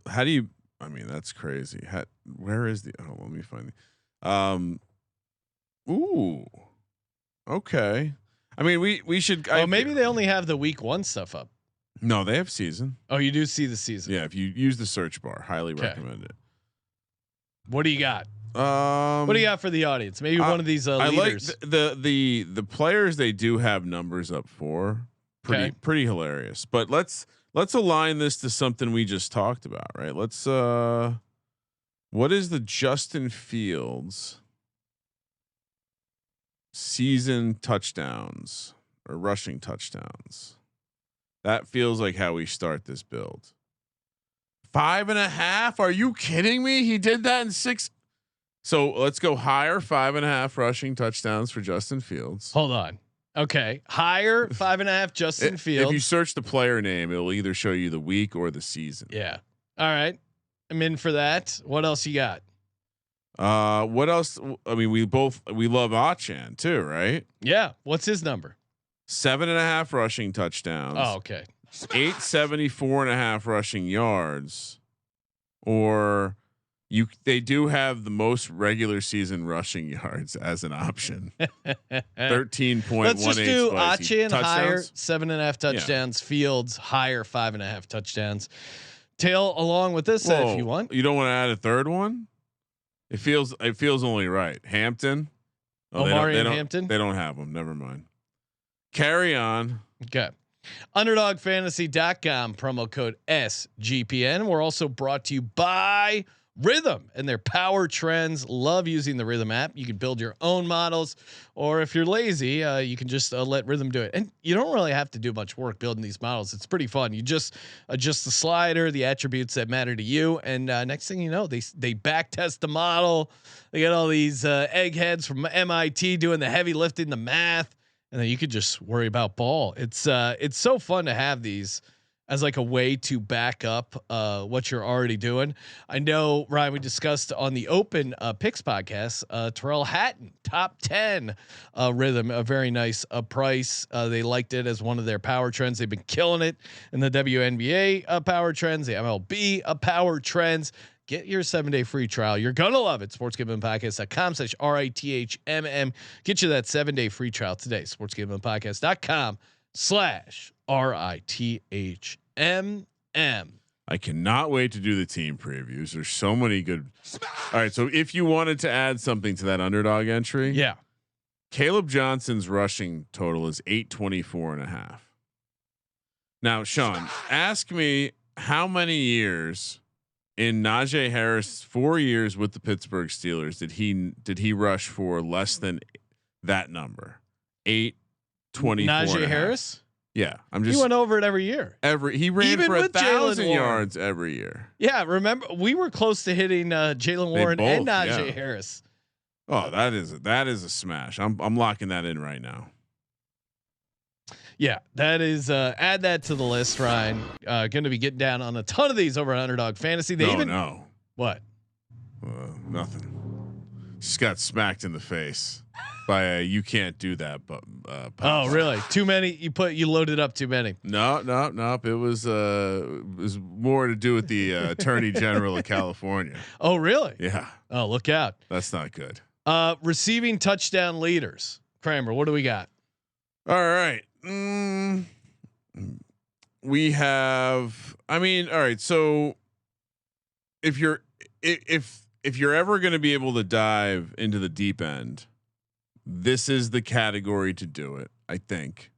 How do you? I mean, that's crazy. Where is the? Oh, let me find the. Ooh. Okay. I mean, we should. Oh, maybe they only have the week 1 stuff up. No, they have season. Oh, you do see the season. Yeah, if you use the search bar, highly recommend it. What do you got? What do you got for the audience? Maybe one of these leaders. I like the players they do have numbers up for. Pretty hilarious. But let's align this to something we just talked about, right? Let's what is the Justin Fields season touchdowns or rushing touchdowns? That feels like how we start this build. 5.5. Are you kidding me? He did that in 6. So let's go higher. 5.5 rushing touchdowns for Justin Fields. Hold on. Okay. Higher 5.5 Justin Fields. If you search the player name, it'll either show you the week or the season. Yeah. All right. I'm in for that. What else you got? What else? I mean, we love Achan too, right? Yeah. What's his number? 7.5 rushing touchdowns. Oh, okay. 874.5 rushing yards, or They do have the most regular season rushing yards as an option. 13.18. Let's just do Achin higher, Touchdowns? 7.5 touchdowns. Fields higher, 5.5 touchdowns. Tail along with this if you want. You don't want to add a third one? It feels only right. Hampton. Omari and Hampton. They don't have them. Never mind. Carry on. Okay. UnderdogFantasy.com, promo code SGPN. We're also brought to you by Rhythm and their power trends. Love using the Rhythm app. You can build your own models, or if you're lazy, you can just let Rhythm do it. And you don't really have to do much work building these models. It's pretty fun. You just adjust the slider, the attributes that matter to you, and next thing you know, they back test the model. They got all these eggheads from MIT doing the heavy lifting, the math, and then you could just worry about ball. It's so fun to have these as like a way to back up what you're already doing. I know, Ryan, we discussed on the Open Picks podcast, Terrell Hatton, top 10 Rhythm, a very nice price. They liked it as one of their power trends. They've been killing it in the WNBA power trends, the MLB power trends. Get your 7-day free trial. You're going to love it. sportsgamblingpodcast.com/RITHMM. Get you that 7-day free trial today. sportsgamblingpodcast.com/RITHMM. I cannot wait to do the team previews. There's so many good. All right. So if you wanted to add something to that underdog entry, Yeah. Caleb Johnson's rushing total is 824.5. Now, Sean, ask me how many years in Najee Harris 4 years with the Pittsburgh Steelers did he rush for less than that number? 824. Najee Harris. Yeah, He went over it every year. He ran Even for with 1,000 Jaylen yards every year. Yeah, remember we were close to hitting Jaylen Warren and both, Najee yeah. Harris. Oh, that is a smash. I'm locking that in right now. Yeah, that is add that to the list, Ryan. Going to be getting down on a ton of these over at Underdog Fantasy. They what? Nothing. Just got smacked in the face by you can't do that. But oh, really? Too many? You loaded up too many. No. It was more to do with the Attorney General of California. Oh, really? Yeah. Oh, look out. That's not good. Receiving touchdown leaders. Kramer, what do we got? All right. We have. All right. So if you're ever going to be able to dive into the deep end, this is the category to do it. I think.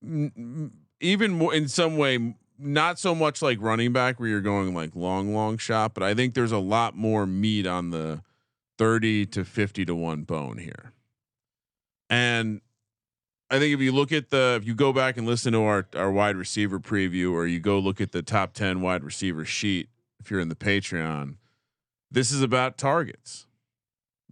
Even more in some way, not so much like running back where you're going like long shot, but I think there's a lot more meat on the 30 to 50 to 1 bone here. And I think if you go back and listen to our wide receiver preview, or you go look at the top 10 wide receiver sheet, if you're in the Patreon, this is about targets.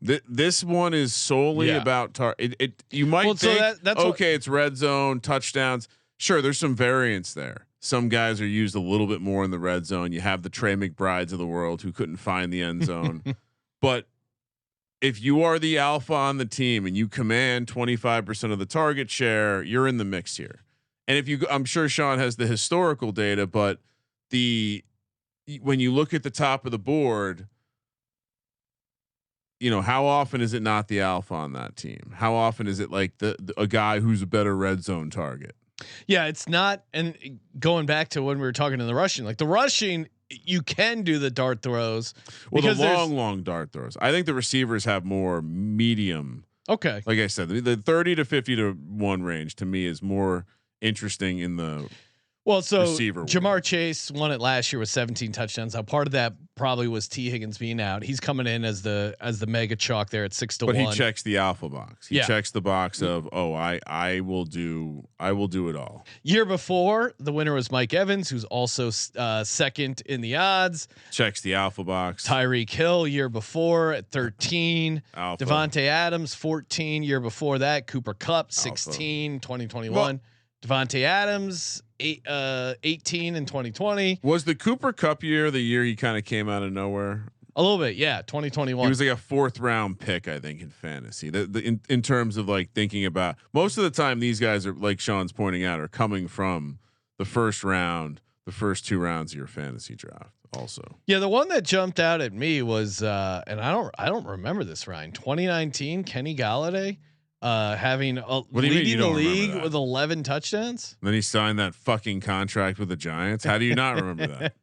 This one is solely about target. You might think, that's okay, it's red zone touchdowns. Sure, there's some variance there. Some guys are used a little bit more in the red zone. You have the Trey McBrides of the world who couldn't find the end zone, but if you are the alpha on the team and you command 25% of the target share, you're in the mix here. And I'm sure Sean has the historical data, but when you look at the top of the board, how often is it not the alpha on that team? How often is it like a guy who's a better red zone target? Yeah, it's not. And going back to when we were talking to the rushing, you can do the dart throws. Well, the long dart throws. I think the receivers have more medium. Okay. Like I said, the 30 to 50 to 1 range to me is more interesting in the receiver Jamar world. Chase won it last year with 17 touchdowns. Now part of that probably was T Higgins being out. He's coming in as the mega chalk there at 6 to 1. But he checks the alpha box. He checks the box of I will do it all. Year before, the winner was Mike Evans, who's also second in the odds. Checks the alpha box. Tyreek Hill year before at 13. Alpha. Devontae Adams 14. Year before that, Cooper Kupp 16. 2021. Devontae Adams 18 in 2020. Was the Cooper Kupp year the year he kind of came out of nowhere? A little bit, yeah. 2021. He was like a 4th round pick, I think, in fantasy. In terms of like thinking about, most of the time these guys are, like Sean's pointing out, are coming from the 1st round, the first 2 rounds of your fantasy draft. Also, Yeah, the one that jumped out at me was, and I don't remember this, Ryan. 2019, Kenny Galladay, having leading the league with 11 touchdowns. And then he signed that fucking contract with the Giants. How do you not remember that?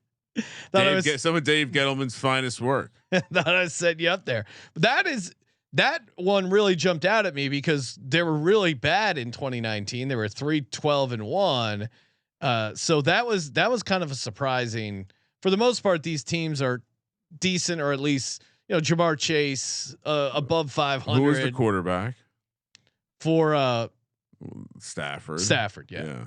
Some of Dave Gettleman's finest work. Thought I set you up there. That one really jumped out at me because they were really bad in 2019. They were 3-12-1. So that was kind of a surprising. For the most part, these teams are decent, or at least Jamar Chase above 500. Who was the quarterback for Stafford? Stafford, yeah.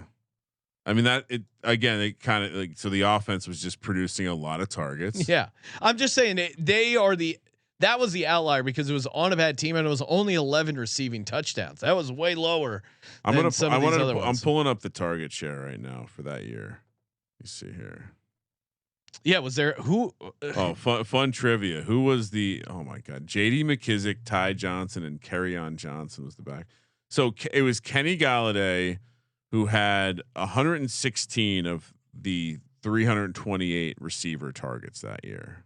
I mean it kind of like, so the offense was just producing a lot of targets. Yeah, I'm just saying that was the outlier because it was on a bad team and it was only 11 receiving touchdowns. That was way lower. I'm pulling up the target share right now for that year. Let me see here. Yeah, was there who? Oh, fun trivia. Who was the? Oh my God, J.D. McKissick, Ty Johnson, and Kerryon Johnson was the back. So it was Kenny Galladay, who had 116 of the 328 receiver targets that year.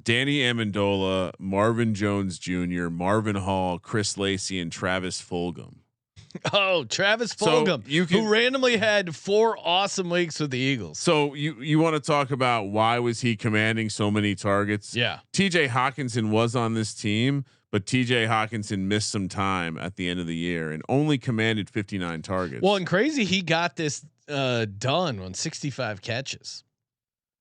Danny Amendola, Marvin Jones Jr., Marvin Hall, Chris Lacey, and Travis Fulgham. Oh, Travis Fulgham, who randomly had 4 awesome weeks with the Eagles. So you want to talk about why was he commanding so many targets? Yeah. TJ Hawkinson was on this team, but TJ Hawkinson missed some time at the end of the year and only commanded 59 targets. Well, and crazy, he got this done on 65 catches.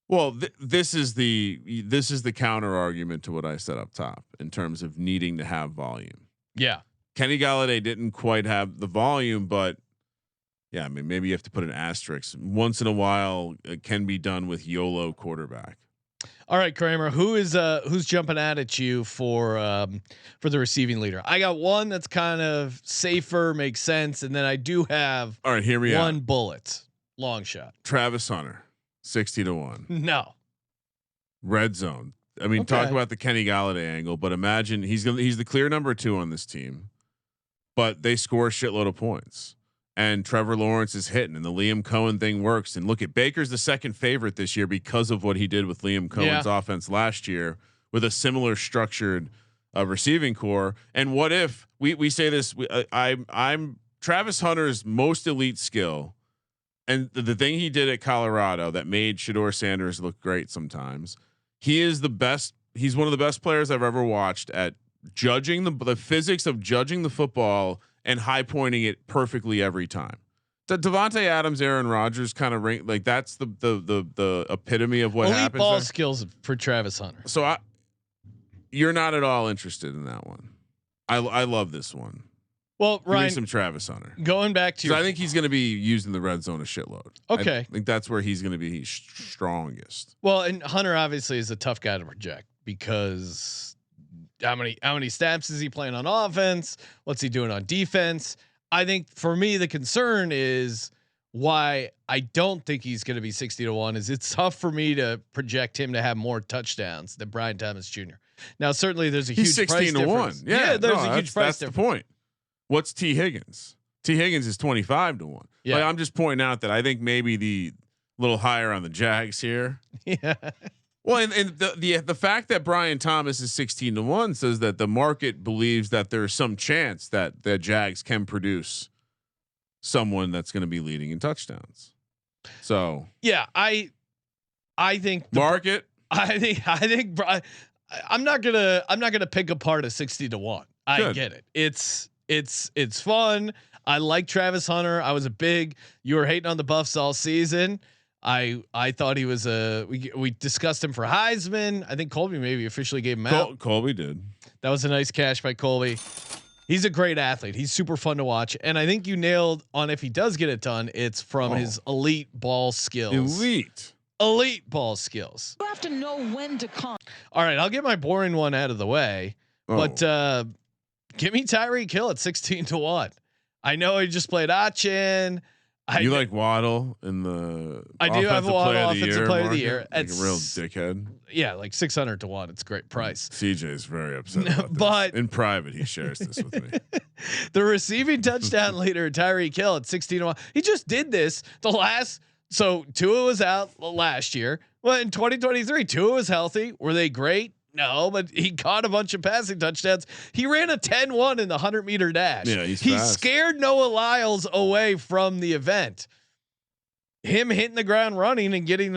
Well, this is the counter argument to what I said up top in terms of needing to have volume. Yeah. Kenny Galladay didn't quite have the volume, but yeah, I mean, maybe you have to put an asterisk. Once in a while, it can be done with YOLO quarterback. All right, Kramer, who's jumping out at you for the receiving leader? I got one that's kind of safer, makes sense, and then I do have all right. Hear me out. One bullet, long shot. Travis Hunter, 60-1. No. Red zone. I mean, talk about the Kenny Galladay angle, but imagine he's the clear number 2 on this team, but they score a shitload of points. And Trevor Lawrence is hitting, and the Liam Cohen thing works. And look at Baker's the second favorite this year because of what he did with Liam Cohen's offense last year with a similar structured receiving core. And what if we say this? I'm Travis Hunter's most elite skill, and the thing he did at Colorado that made Shedeur Sanders look great sometimes. He is the best. He's one of the best players I've ever watched at judging the physics of judging the football and high pointing it perfectly every time. Devontae Adams, Aaron Rodgers kind of rank, like that's the epitome of what elite happens. Ball there. skills for Travis Hunter. So you're not at all interested in that one. I love this one. Well, Ryan, give me some Travis Hunter. Going back to I think he's going to be used in the red zone a shitload. Okay, I think that's where he's going to be strongest. Well, and Hunter obviously is a tough guy to project because how many snaps is he playing on offense? What's he doing on defense? I think for me the concern is why I don't think he's going to be 60-1 is it's tough for me to project him to have more touchdowns than Brian Thomas Jr. Now certainly there's a huge 16-1. Yeah, there's a huge price difference. The point. What's T Higgins? T Higgins is 25-1. Yeah, like, I'm just pointing out that I think maybe the little higher on the Jags here. Yeah. Well, and the fact that Brian Thomas is 16-1 says that the market believes that there's some chance that the Jags can produce someone that's going to be leading in touchdowns. So yeah, I think market. I think I'm not gonna pick apart a 60-1. I get it. It's fun. I like Travis Hunter. You were hating on the Buffs all season. I thought he was we discussed him for Heisman. I think Colby maybe officially gave him out. Colby did. That was a nice cash by Colby. He's a great athlete. He's super fun to watch. And I think you nailed on if he does get it done, it's from his elite ball skills. Elite ball skills. You have to know when to come. All right, I'll get my boring one out of the way. But give me Tyreek Hill at 16-1. I know he just played Achin. You like Waddle in the? I do have a Waddle offensive player of the year. Like a real dickhead. Yeah, like 600-1. It's a great price. CJ's very upset about this. But in private, he shares this with me. The receiving touchdown leader, Tyreek Hill at 16-1. He just did this the last So Tua was out last year. Well, in 2023, Tua was healthy. Were they great? No, but he caught a bunch of passing touchdowns. He ran a 10-1 in the 100-meter dash. Yeah, he scared Noah Lyles away from the event. Him hitting the ground running and getting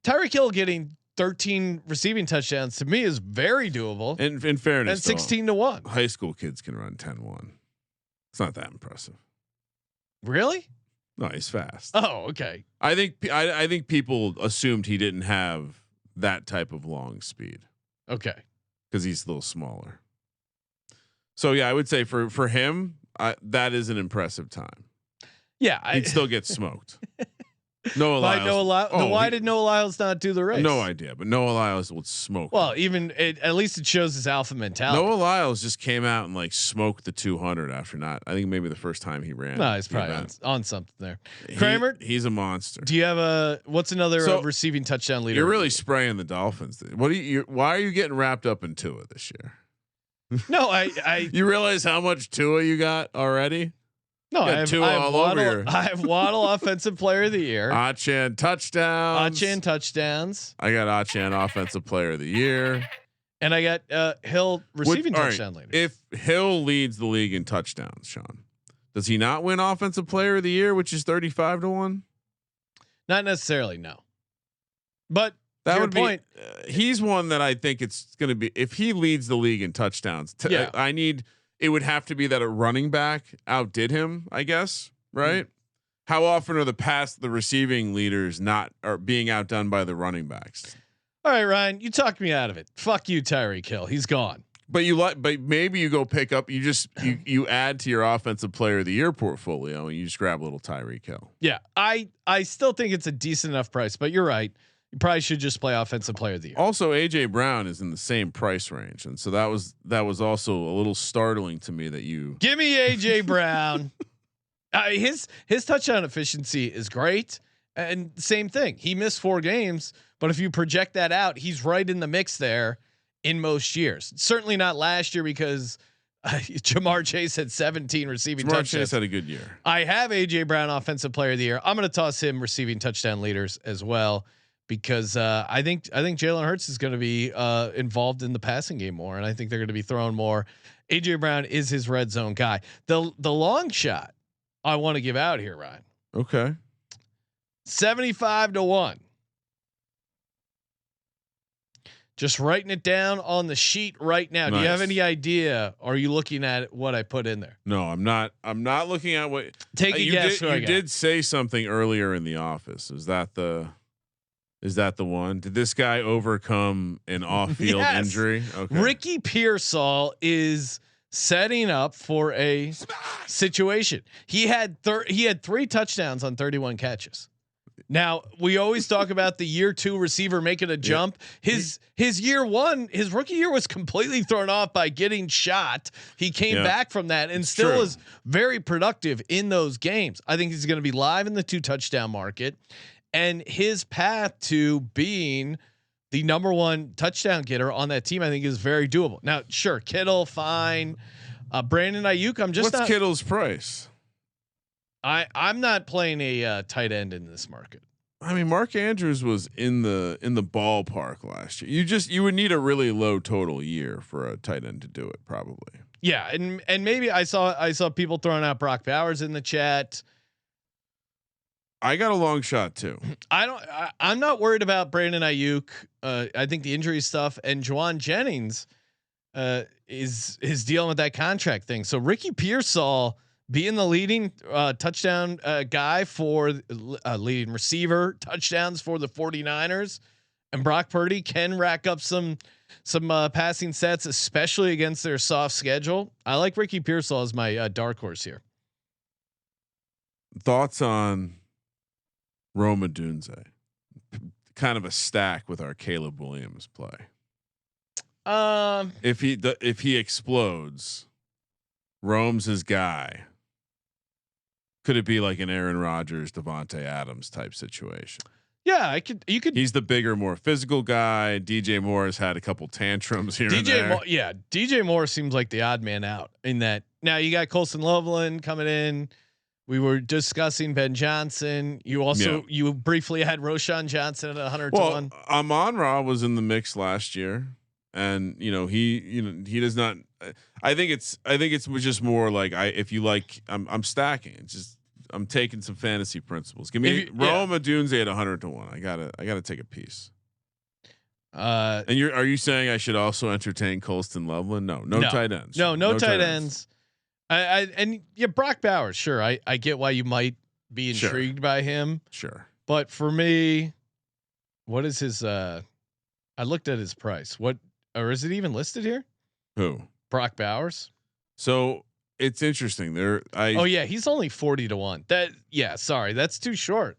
Tyreek Hill getting 13 receiving touchdowns to me is very doable. And in fairness, and 16-1. High school kids can run 10-1. It's not that impressive. Really? No, he's fast. Oh, okay. I think people assumed he didn't have that type of long speed. Okay. Because he's a little smaller. So yeah, I would say for him, that is an impressive time. Yeah, he'd still get smoked. Noah Lyles. Why did Noah Lyles not do the race? No idea, but Noah Lyles would smoke. Well, at least it shows his alpha mentality. Noah Lyles just came out and like smoked the 200 after not. I think maybe the first time he ran. No, he's probably on something there. Kramer, he's a monster. Do you have what's another receiving touchdown leader? You're really spraying the Dolphins. Why are you getting wrapped up in Tua this year? No, I you realize how much Tua you got already? No, I have Waddle offensive player of the year. Achane touchdowns. I got Achane offensive player of the year. And I got Hill receiving touchdown leader. If Hill leads the league in touchdowns, Sean, does he not win offensive player of the year, which is 35-1? Not necessarily, no. But that would be. He's one that I think it's going to be. If he leads the league in touchdowns, it would have to be that a running back outdid him, I guess, right? How often are the receiving leaders are being outdone by the running backs? All right, Ryan, you talked me out of it. Fuck you, Tyreek Hill. He's gone. But maybe you go pick up. You add to your offensive player of the year portfolio and you just grab a little Tyreek Hill. Yeah, I still think it's a decent enough price, but you're right. You probably should just play offensive player of the year. Also, AJ Brown is in the same price range, and so that was also a little startling to me that you give me AJ Brown. His touchdown efficiency is great, and same thing. He missed 4 games, but if you project that out, he's right in the mix there in most years. Certainly not last year because Jamar Chase had 17 receiving touchdowns. Jamar Chase had a good year. I have AJ Brown offensive player of the year. I'm going to toss him receiving touchdown leaders as well. Because I think Jalen Hurts is going to be involved in the passing game more, and I think they're going to be throwing more. AJ Brown is his red zone guy. The long shot I want to give out here, Ryan. Okay, 75-1. Just writing it down on the sheet right now. Nice. Do you have any idea? Or are you looking at what I put in there? No, I'm not. I'm not looking at what. Take a guess. You did say something earlier in the office. Is that the one? Did this guy overcome an off-field injury? Okay. Ricky Pearsall is setting up for a situation. He had 3 touchdowns on 31 catches. Now we always talk about the year 2 receiver making a jump. His year 1, his rookie year was completely thrown off by getting shot. He came back from that and still was very productive in those games. I think he's going to be live in the 2 touchdown market. And his path to being the number 1 touchdown getter on that team, I think, is very doable. Now, sure, Kittle, fine. Brandon Ayuk, what's Kittle's price? I'm not playing a tight end in this market. I mean, Mark Andrews was in the ballpark last year. You would need a really low total year for a tight end to do it, probably. Yeah, and maybe I saw people throwing out Brock Bowers in the chat. I got a long shot too. I'm not worried about Brandon Ayuk. I think the injury stuff and Juwan Jennings is dealing with that contract thing. So Ricky Pearsall being the leading touchdown guy for leading receiver touchdowns for the 49ers, and Brock Purdy can rack up some passing sets, especially against their soft schedule. I like Ricky Pearsall as my dark horse here. Thoughts on Roma Dunze, kind of a stack with our Caleb Williams play. If he explodes, Rome's his guy. Could it be like an Aaron Rodgers, Devontae Adams type situation? Yeah, you could. He's the bigger, more physical guy. DJ Moore has had a couple tantrums here and there. DJ Moore seems like the odd man out in that. Now you got Colson Loveland coming in. We were discussing Ben Johnson. You also you briefly had Roshan Johnson at 100 to 1. Amon-Ra was in the mix last year, and he does not. I think it's just more like if you like, I'm stacking. It's just I'm taking some fantasy principles. Give me Rome Odunze at 100 to 1. I gotta take a piece. And are you saying I should also entertain Colston Loveland? No tight ends. No tight ends. Brock Bowers. Sure. I get why you might be intrigued by him. Sure. But for me, what is his, I looked at his price. Or is it even listed here? Who? Brock Bowers. So it's interesting there. He's only 40 to 1. Sorry. That's too short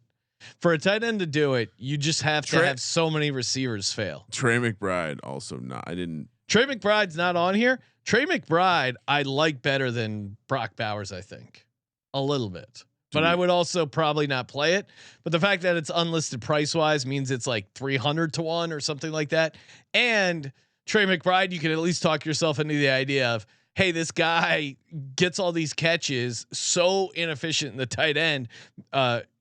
for a tight end to do it. You just have to have so many receivers fail. Trey McBride also not. Trey McBride's not on here. Trey McBride, I like better than Brock Bowers, I think a little bit, but I would also probably not play it. But the fact that it's unlisted price wise means it's like 300 to 1 or something like that. And Trey McBride, you can at least talk yourself into the idea of, hey, this guy gets all these catches, so inefficient in the tight end,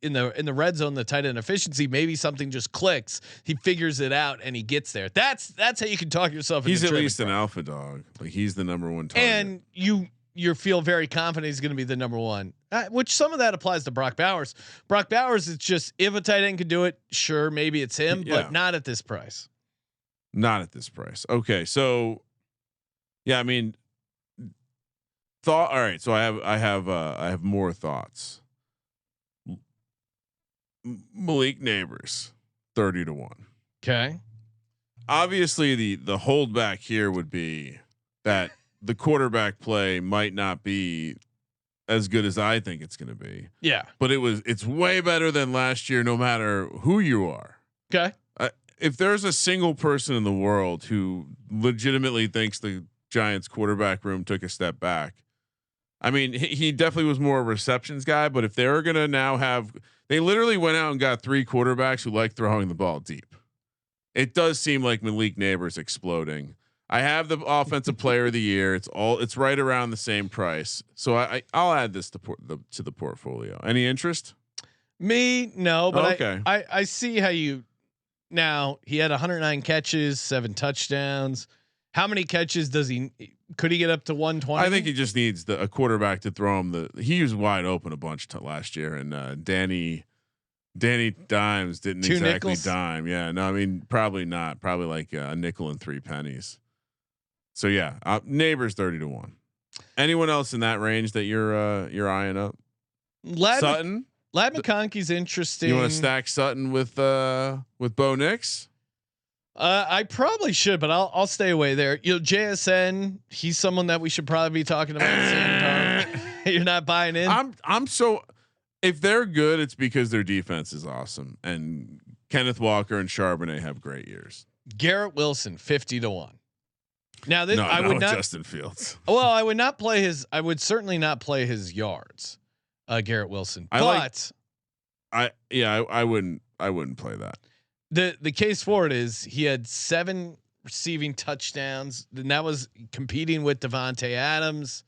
in the red zone, the tight end efficiency. Maybe something just clicks. He figures it out and he gets there. That's how you can talk yourself. He's into at least an alpha dog. Like he's the number one target. And you feel very confident he's going to be the number one. Which some of that applies to Brock Bowers. Brock Bowers, it's just if a tight end can do it, sure, maybe it's him, but not at this price. Not at this price. Okay, so I mean. All right, so I have more thoughts. Malik Neighbors, 30 to 1. Okay. Obviously, the holdback here would be that the quarterback play might not be as good as I think it's going to be. Yeah, but it's way better than last year, no matter who you are. Okay. If there's a single person in the world who legitimately thinks the Giants quarterback room took a step back, I mean, he definitely was more a receptions guy, but if they're going to now they literally went out and got 3 quarterbacks who like throwing the ball deep. It does seem like Malik Neighbors exploding. I have the offensive player of the year. It's right around the same price. So I'll add this to the portfolio. Any interest? Me? No, but okay. I see how now he had 109 catches, 7 touchdowns. How many catches could he get up to 120? I think he just needs a quarterback to throw him he was wide open a bunch last year, and Danny Dimes didn't exactly nickels? dime. Yeah, no, I mean probably not. Probably like a nickel and 3 pennies. So Neighbors 30 to 1. Anyone else in that range that you're eyeing up? Sutton. Ladd McConkey's interesting. You want to stack Sutton with Bo Nix? I probably should, but I'll stay away there. JSN, he's someone that we should probably be talking about at the same time. You're not buying in. If they're good, it's because their defense is awesome, and Kenneth Walker and Charbonnet have great years. Garrett Wilson, 50 to 1. Now this I would not Justin Fields. Well, I would not play his. I would certainly not play his yards. Garrett Wilson, I wouldn't play that. The case for it is he had 7 receiving touchdowns, and that was competing with Devontae Adams.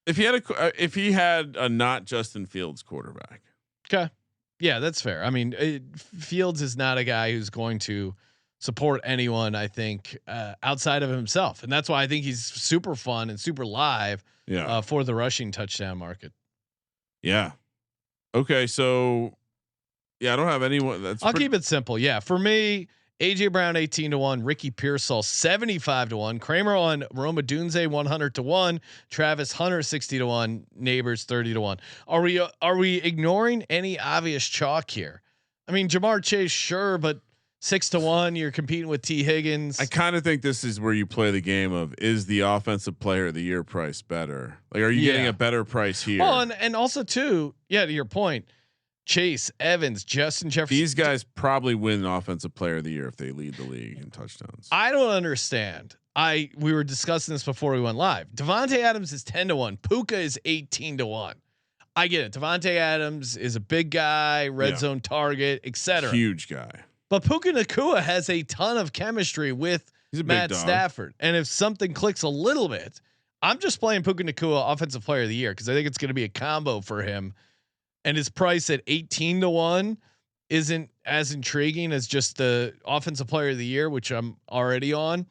If he had a not Justin Fields quarterback. Okay. Yeah, that's fair. I mean, Fields is not a guy who's going to support anyone, I think, outside of himself. And that's why I think he's super fun and super live for the rushing touchdown market. Yeah. Okay. So I don't have anyone. I'll keep it simple. Yeah. For me, AJ Brown 18 to 1, Ricky Pearsall 75 to 1, Kramer on Rome Odunze 100 to 1, Travis Hunter 60 to 1, Neighbors 30 to 1. Are we ignoring any obvious chalk here? I mean, Jamar Chase, sure, but 6 to 1, you're competing with T Higgins. I kind of think this is where you play the game of, is the offensive player of the year price better? Like, are you getting a better price here? Well, and also too, to your point, Chase, Evans, Justin Jefferson. These guys probably win offensive player of the year if they lead the league in touchdowns. I don't understand. We were discussing this before we went live. Devontae Adams is 10 to 1. Puka is 18 to 1. I get it. Devontae Adams is a big guy, red zone target, etc. Huge guy. But Puka Nacua has a ton of chemistry with Matt Stafford. And if something clicks a little bit, I'm just playing Puka Nacua offensive player of the year because I think it's going to be a combo for him. and his price at 18-1 isn't as intriguing as just the offensive player of the year, which I'm already on.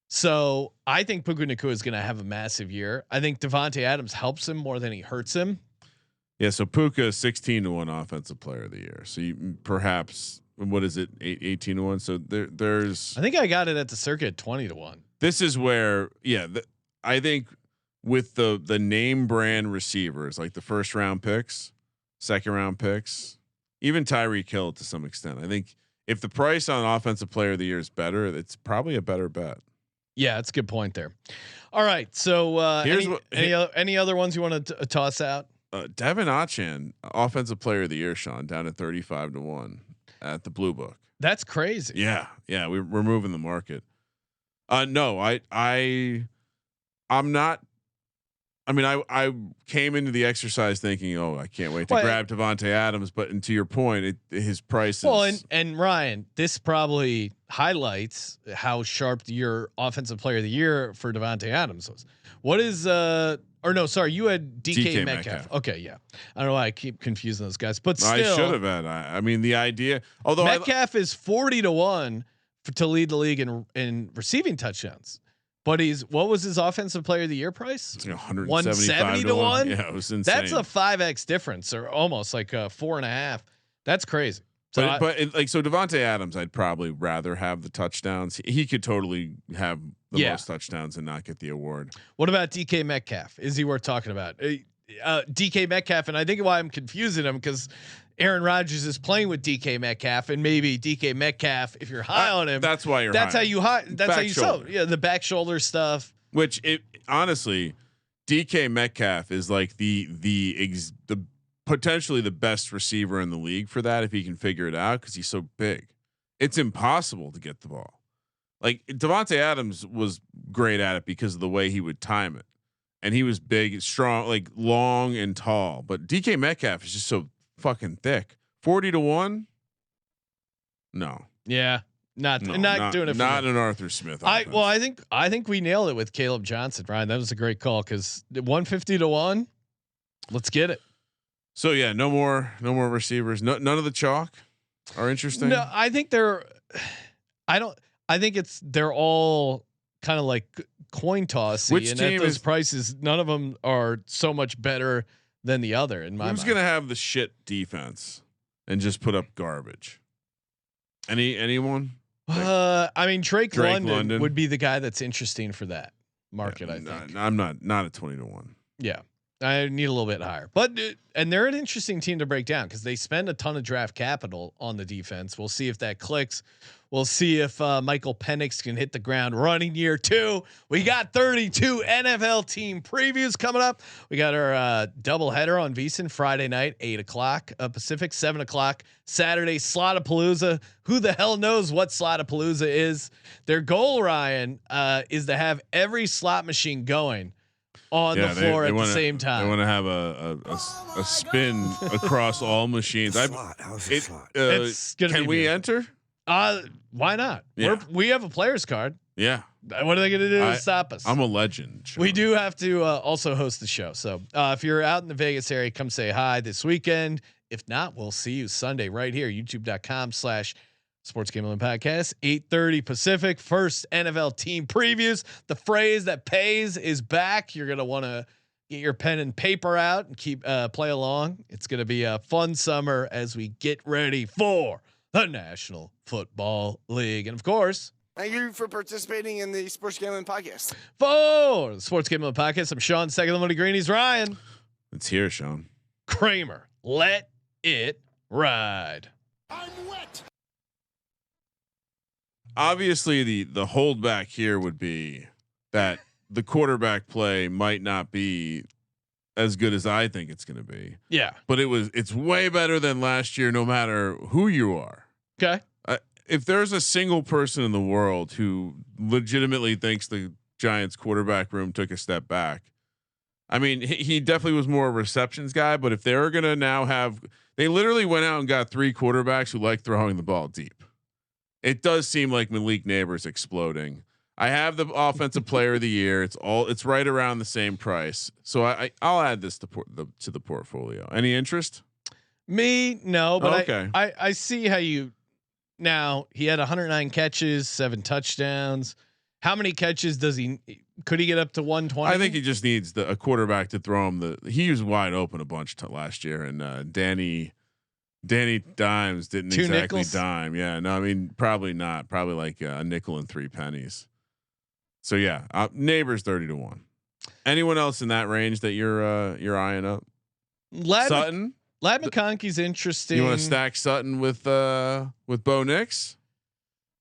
So I think Puka Nacua is going to have a massive year. I think Devontae Adams helps him more than he hurts him. Yeah. So Puka 16-1 offensive player of the year. So you perhaps, what is it? 18-1. So there's, I think I got it at the circuit 20-1. This is where, I think with the name brand receivers, like the first round picks, second round picks, even Tyreek Hill to some extent, I think if the price on offensive player of the year is better, it's probably a better bet. Yeah, that's a good point there. All right. So Here's any other ones you want to toss out? Devin Achan, offensive player of the year, Sean, down at 35-1 at the Blue Book. That's crazy. Yeah. We're moving the market. No, I'm not. I mean, I came into the exercise thinking, oh, I can't wait to grab Devontae Adams. But and to your point, his price is. Well, and Ryan, this probably highlights how sharp your offensive player of the year for Devontae Adams was. What is or no, sorry, you had DK Metcalf. Okay, yeah. I don't know why I keep confusing those guys, but still, I should have had. I mean, the idea. Although Metcalf is 40-1 to lead the league in receiving touchdowns. But what was his offensive player of the year price? 170-1. Yeah, it was insane. That's a 5x difference, or almost like a 4.5. That's crazy. So but Devontae Adams, I'd probably rather have the touchdowns. He could totally have the most touchdowns and not get the award. What about DK Metcalf? Is he worth talking about? DK Metcalf, and I think why I'm confusing him because Aaron Rodgers is playing with DK Metcalf, and maybe DK Metcalf, if you're high on him, that's why that's how you high. That's back how you shoulder. sell. Yeah, the back shoulder stuff. Which honestly, DK Metcalf is like the potentially the best receiver in the league for that if he can figure it out because he's so big. It's impossible to get the ball. Like Devontae Adams was great at it because of the way he would time it, and he was big, strong, like long and tall. But DK Metcalf is just so fucking thick. 40-1. No. Yeah. Not doing it. Not an Arthur Smith. I think we nailed it with Caleb Johnson, Ryan. That was a great call because 150-1. Let's get it. So yeah, no more receivers. None of the chalk are interesting. No, I think they're all kind of like coin toss. Which and team at those is prices? None of them are so much better than the other. In my mind, who's gonna have the shit defense and just put up garbage? Anyone? I mean, Drake London would be the guy that's interesting for that market. I think. I'm not at 20-1. Yeah. I need a little bit higher, but and they're an interesting team to break down because they spend a ton of draft capital on the defense. We'll see if that clicks. We'll see if Michael Penix can hit the ground running year 2. We got 32 NFL team previews coming up. We got our doubleheader on VSiN Friday night, 8:00 Pacific, 7:00 Saturday. Slotapalooza. Who the hell knows what Slotapalooza is? Their goal, Ryan, is to have every slot machine going on the floor at the same time. They want to have a spin across all machines. Can we enter? Why not? Yeah. We have a player's card. Yeah. What are they going to do to stop us? I'm a legend. Sean. We do have to also host the show. So if you're out in the Vegas area, come say hi this weekend. If not, we'll see you Sunday right here. YouTube.com/Sports Gambling Podcast, 8:30 Pacific. First NFL team previews. The phrase that pays is back. You're gonna want to get your pen and paper out and keep play along. It's gonna be a fun summer as we get ready for the National Football League, and of course, thank you for participating in the Sports Gambling Podcast. For the Sports Gambling Podcast, I'm Sean. Second the Money Greenies, Ryan. It's here, Sean Kramer. Let it ride. I'm wet. Obviously, the holdback here would be that the quarterback play might not be as good as I think it's going to be. Yeah, but it's way better than last year, no matter who you are. Okay. If there's a single person in the world who legitimately thinks the Giants quarterback room took a step back, I mean, he definitely was more a receptions guy, but if they're going to now they literally went out and got 3 quarterbacks who like throwing the ball deep. It does seem like Malik Neighbors exploding. I have the offensive player of the year. It's right around the same price. So I'll add this to the portfolio. Any interest? Me, no, but Okay. I see how you. Now he had 109 catches, 7 touchdowns. How many catches does he? Could he get up to 120? I think he just needs a quarterback to throw him he was wide open a bunch last year, and Danny Dimes didn't 2 exactly nickels? dime. Yeah, no, I mean probably not. Probably like a nickel and 3 pennies. So yeah, Neighbors 30-1. Anyone else in that range that you're eyeing up? Sutton. Lad McConkey's interesting. You want to stack Sutton with Bo Nix?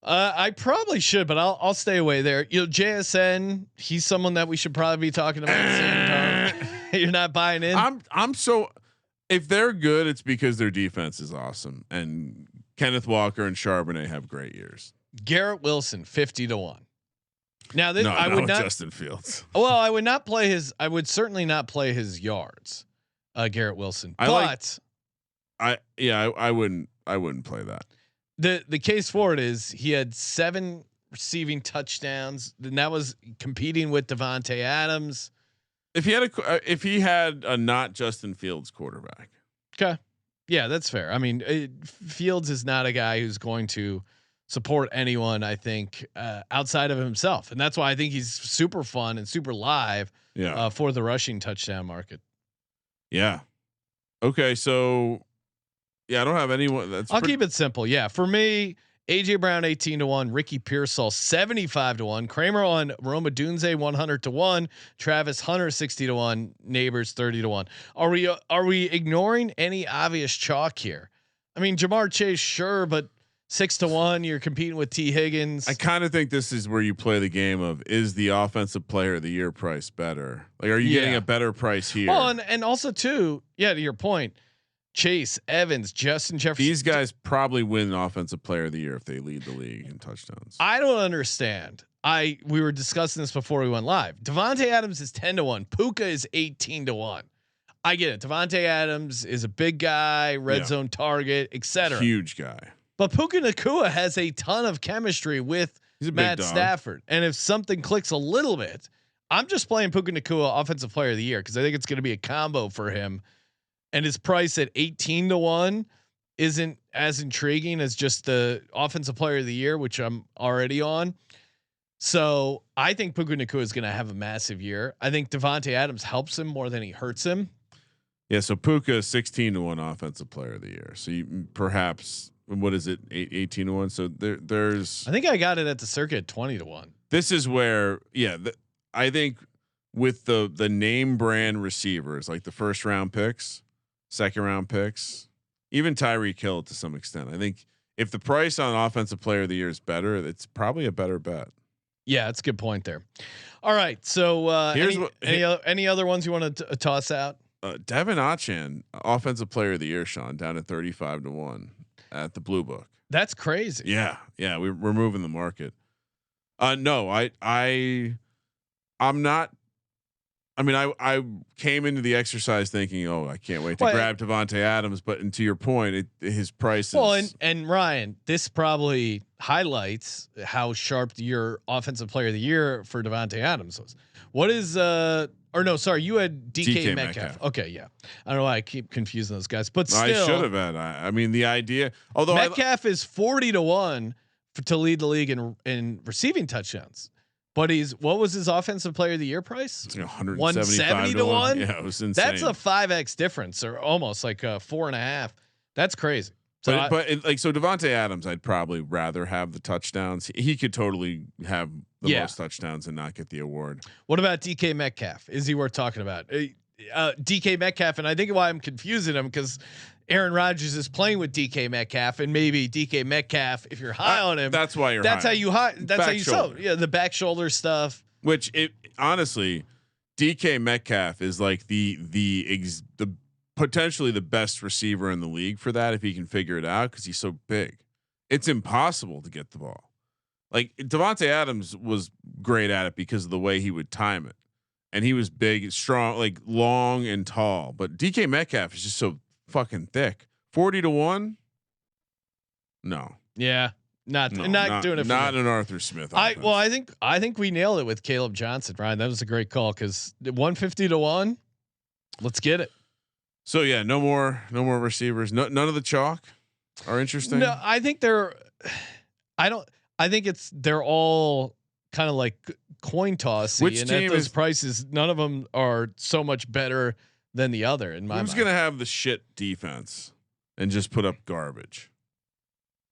I probably should, but I'll stay away there. You know, JSN, he's someone that we should probably be talking about. at the same time. You're not buying in. I'm so. If they're good, it's because their defense is awesome, and Kenneth Walker and Charbonnet have great years. Garrett Wilson 50-1. Now this I would not Justin Fields. Well, I would not play his. I would certainly not play his yards. Garrett Wilson, I wouldn't play that. The case for it is he had 7 receiving touchdowns, and that was competing with Devontae Adams. If he had a not Justin Fields quarterback. Okay. Yeah, that's fair. I mean, Fields is not a guy who's going to support anyone, I think, outside of himself. And that's why I think he's super fun and super live for the rushing touchdown market. Yeah. Okay. So I don't have anyone I'll keep it simple. Yeah. For me, AJ Brown 18-1, Ricky Pearsall 75-1, Kramer on Roma Dunze 100-1, Travis Hunter 60-1, Neighbors 30-1. Are we ignoring any obvious chalk here? I mean, Jamar Chase, sure, but 6-1, you're competing with T Higgins. I kind of think this is where you play the game of, is the offensive player of the year price better? Like, are you getting a better price here? Well, and also too, to your point, Chase, Evans, Justin Jefferson. These guys probably win offensive player of the year if they lead the league in touchdowns. I don't understand. We were discussing this before we went live. Devontae Adams is 10-1. Puka is 18-1. I get it. Devontae Adams is a big guy, red zone target, etc. Huge guy. But Puka Nacua has a ton of chemistry with Matt Stafford, and if something clicks a little bit, I'm just playing Puka Nacua offensive player of the year because I think it's going to be a combo for him. And his price at 18-1 isn't as intriguing as just the offensive player of the year, which I'm already on. So I think Puka Nacua is going to have a massive year. I think Devontae Adams helps him more than he hurts him. Yeah. So Puka 16-1 offensive player of the year. So you perhaps, what is it? 18-1. So there's, I think I got it at the circuit 20-1. This is where, I think with the name brand receivers, like the first round picks, second round picks, even Tyreek Hill to some extent. I think if the price on offensive player of the year is better, it's probably a better bet. Yeah, that's a good point there. All right. So here's any other ones you want to toss out? Devin Achan, offensive player of the year, Sean, down at 35-1 at the Blue Book. That's crazy. Yeah. We're moving the market. No, I'm not. I mean, I came into the exercise thinking, oh, I can't wait to grab Devontae Adams. But and to your point, his price is. Well, and Ryan, this probably highlights how sharp your offensive player of the year for Devontae Adams was. What is or no, sorry, you had DK Metcalf. Okay, yeah, I don't know why I keep confusing those guys, but still, I should have had. I mean, the idea, although Metcalf is 40-1 to lead the league in receiving touchdowns. But what was his offensive player of the year price? 170-1. Yeah, it was insane. That's a 5x difference, or almost like a 4.5. That's crazy. So but Devontae Adams, I'd probably rather have the touchdowns. He could totally have the most touchdowns and not get the award. What about DK Metcalf? Is he worth talking about? DK Metcalf, and I think why I'm confusing him because Aaron Rodgers is playing with DK Metcalf, and maybe DK Metcalf, if you're high on him, that's why you're. That's high. how you high. That's back how you shoulder. Yeah, the back shoulder stuff. Which honestly, DK Metcalf is like the potentially the best receiver in the league for that if he can figure it out because he's so big. It's impossible to get the ball. Like Devontae Adams was great at it because of the way he would time it, and he was big, strong, like long and tall. But DK Metcalf is just so fucking thick. 40-1. No. Yeah. Not doing it. Not an Arthur Smith. I think we nailed it with Caleb Johnson, Ryan. That was a great call because 150-1. Let's get it. So yeah, no more receivers. None of the chalk are interesting. No, I think they're. I think they're all kind of like coin toss. Which and team at those is prices? None of them are so much better than the other. In my who's mind. gonna have the shit defense and just put up garbage?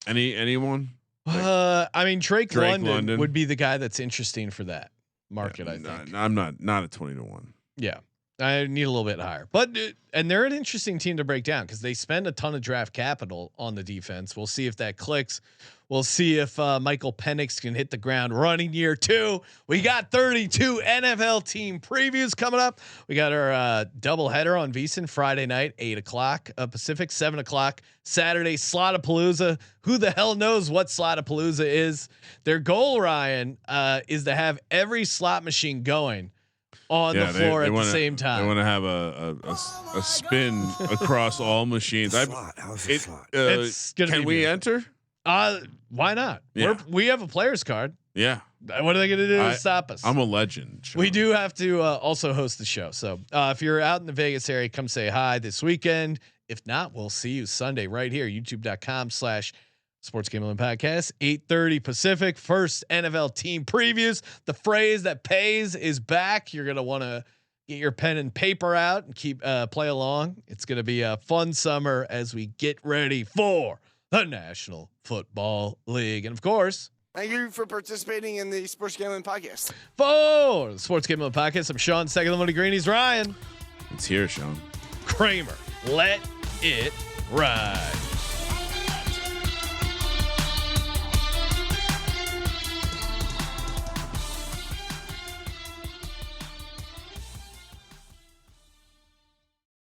Anyone? I mean, Drake London London would be the guy that's interesting for that market. Yeah, I think. I'm not at 20-1. Yeah. I need a little bit higher, but and they're an interesting team to break down because they spend a ton of draft capital on the defense. We'll see if that clicks. We'll see if Michael Penix can hit the ground running year 2. We got 32 NFL team previews coming up. We got our doubleheader on VSiN Friday night, 8:00 Pacific, 7:00 Saturday. Slotapalooza. Who the hell knows what Slotapalooza is? Their goal, Ryan, is to have every slot machine going on the floor at the same time. They want to have a spin across all machines. It's gonna can be we beautiful. enter? Why not? Yeah. We have a player's card. Yeah. What are they going to do to stop us? I'm a legend. Sean. We do have to also host the show. So if you're out in the Vegas area, come say hi this weekend. If not, we'll see you Sunday right here. YouTube.com/Sports Gambling Podcast, 8:30 Pacific. First NFL team previews. The phrase that pays is back. You're going to want to get your pen and paper out and keep play along. It's going to be a fun summer as we get ready for the National Football League. And of course, Thank you for participating in the Sports Gambling Podcast. for the Sports Gambling Podcast, I'm Sean, second the money green. He's Ryan. It's here, Sean. Kramer. Let it ride.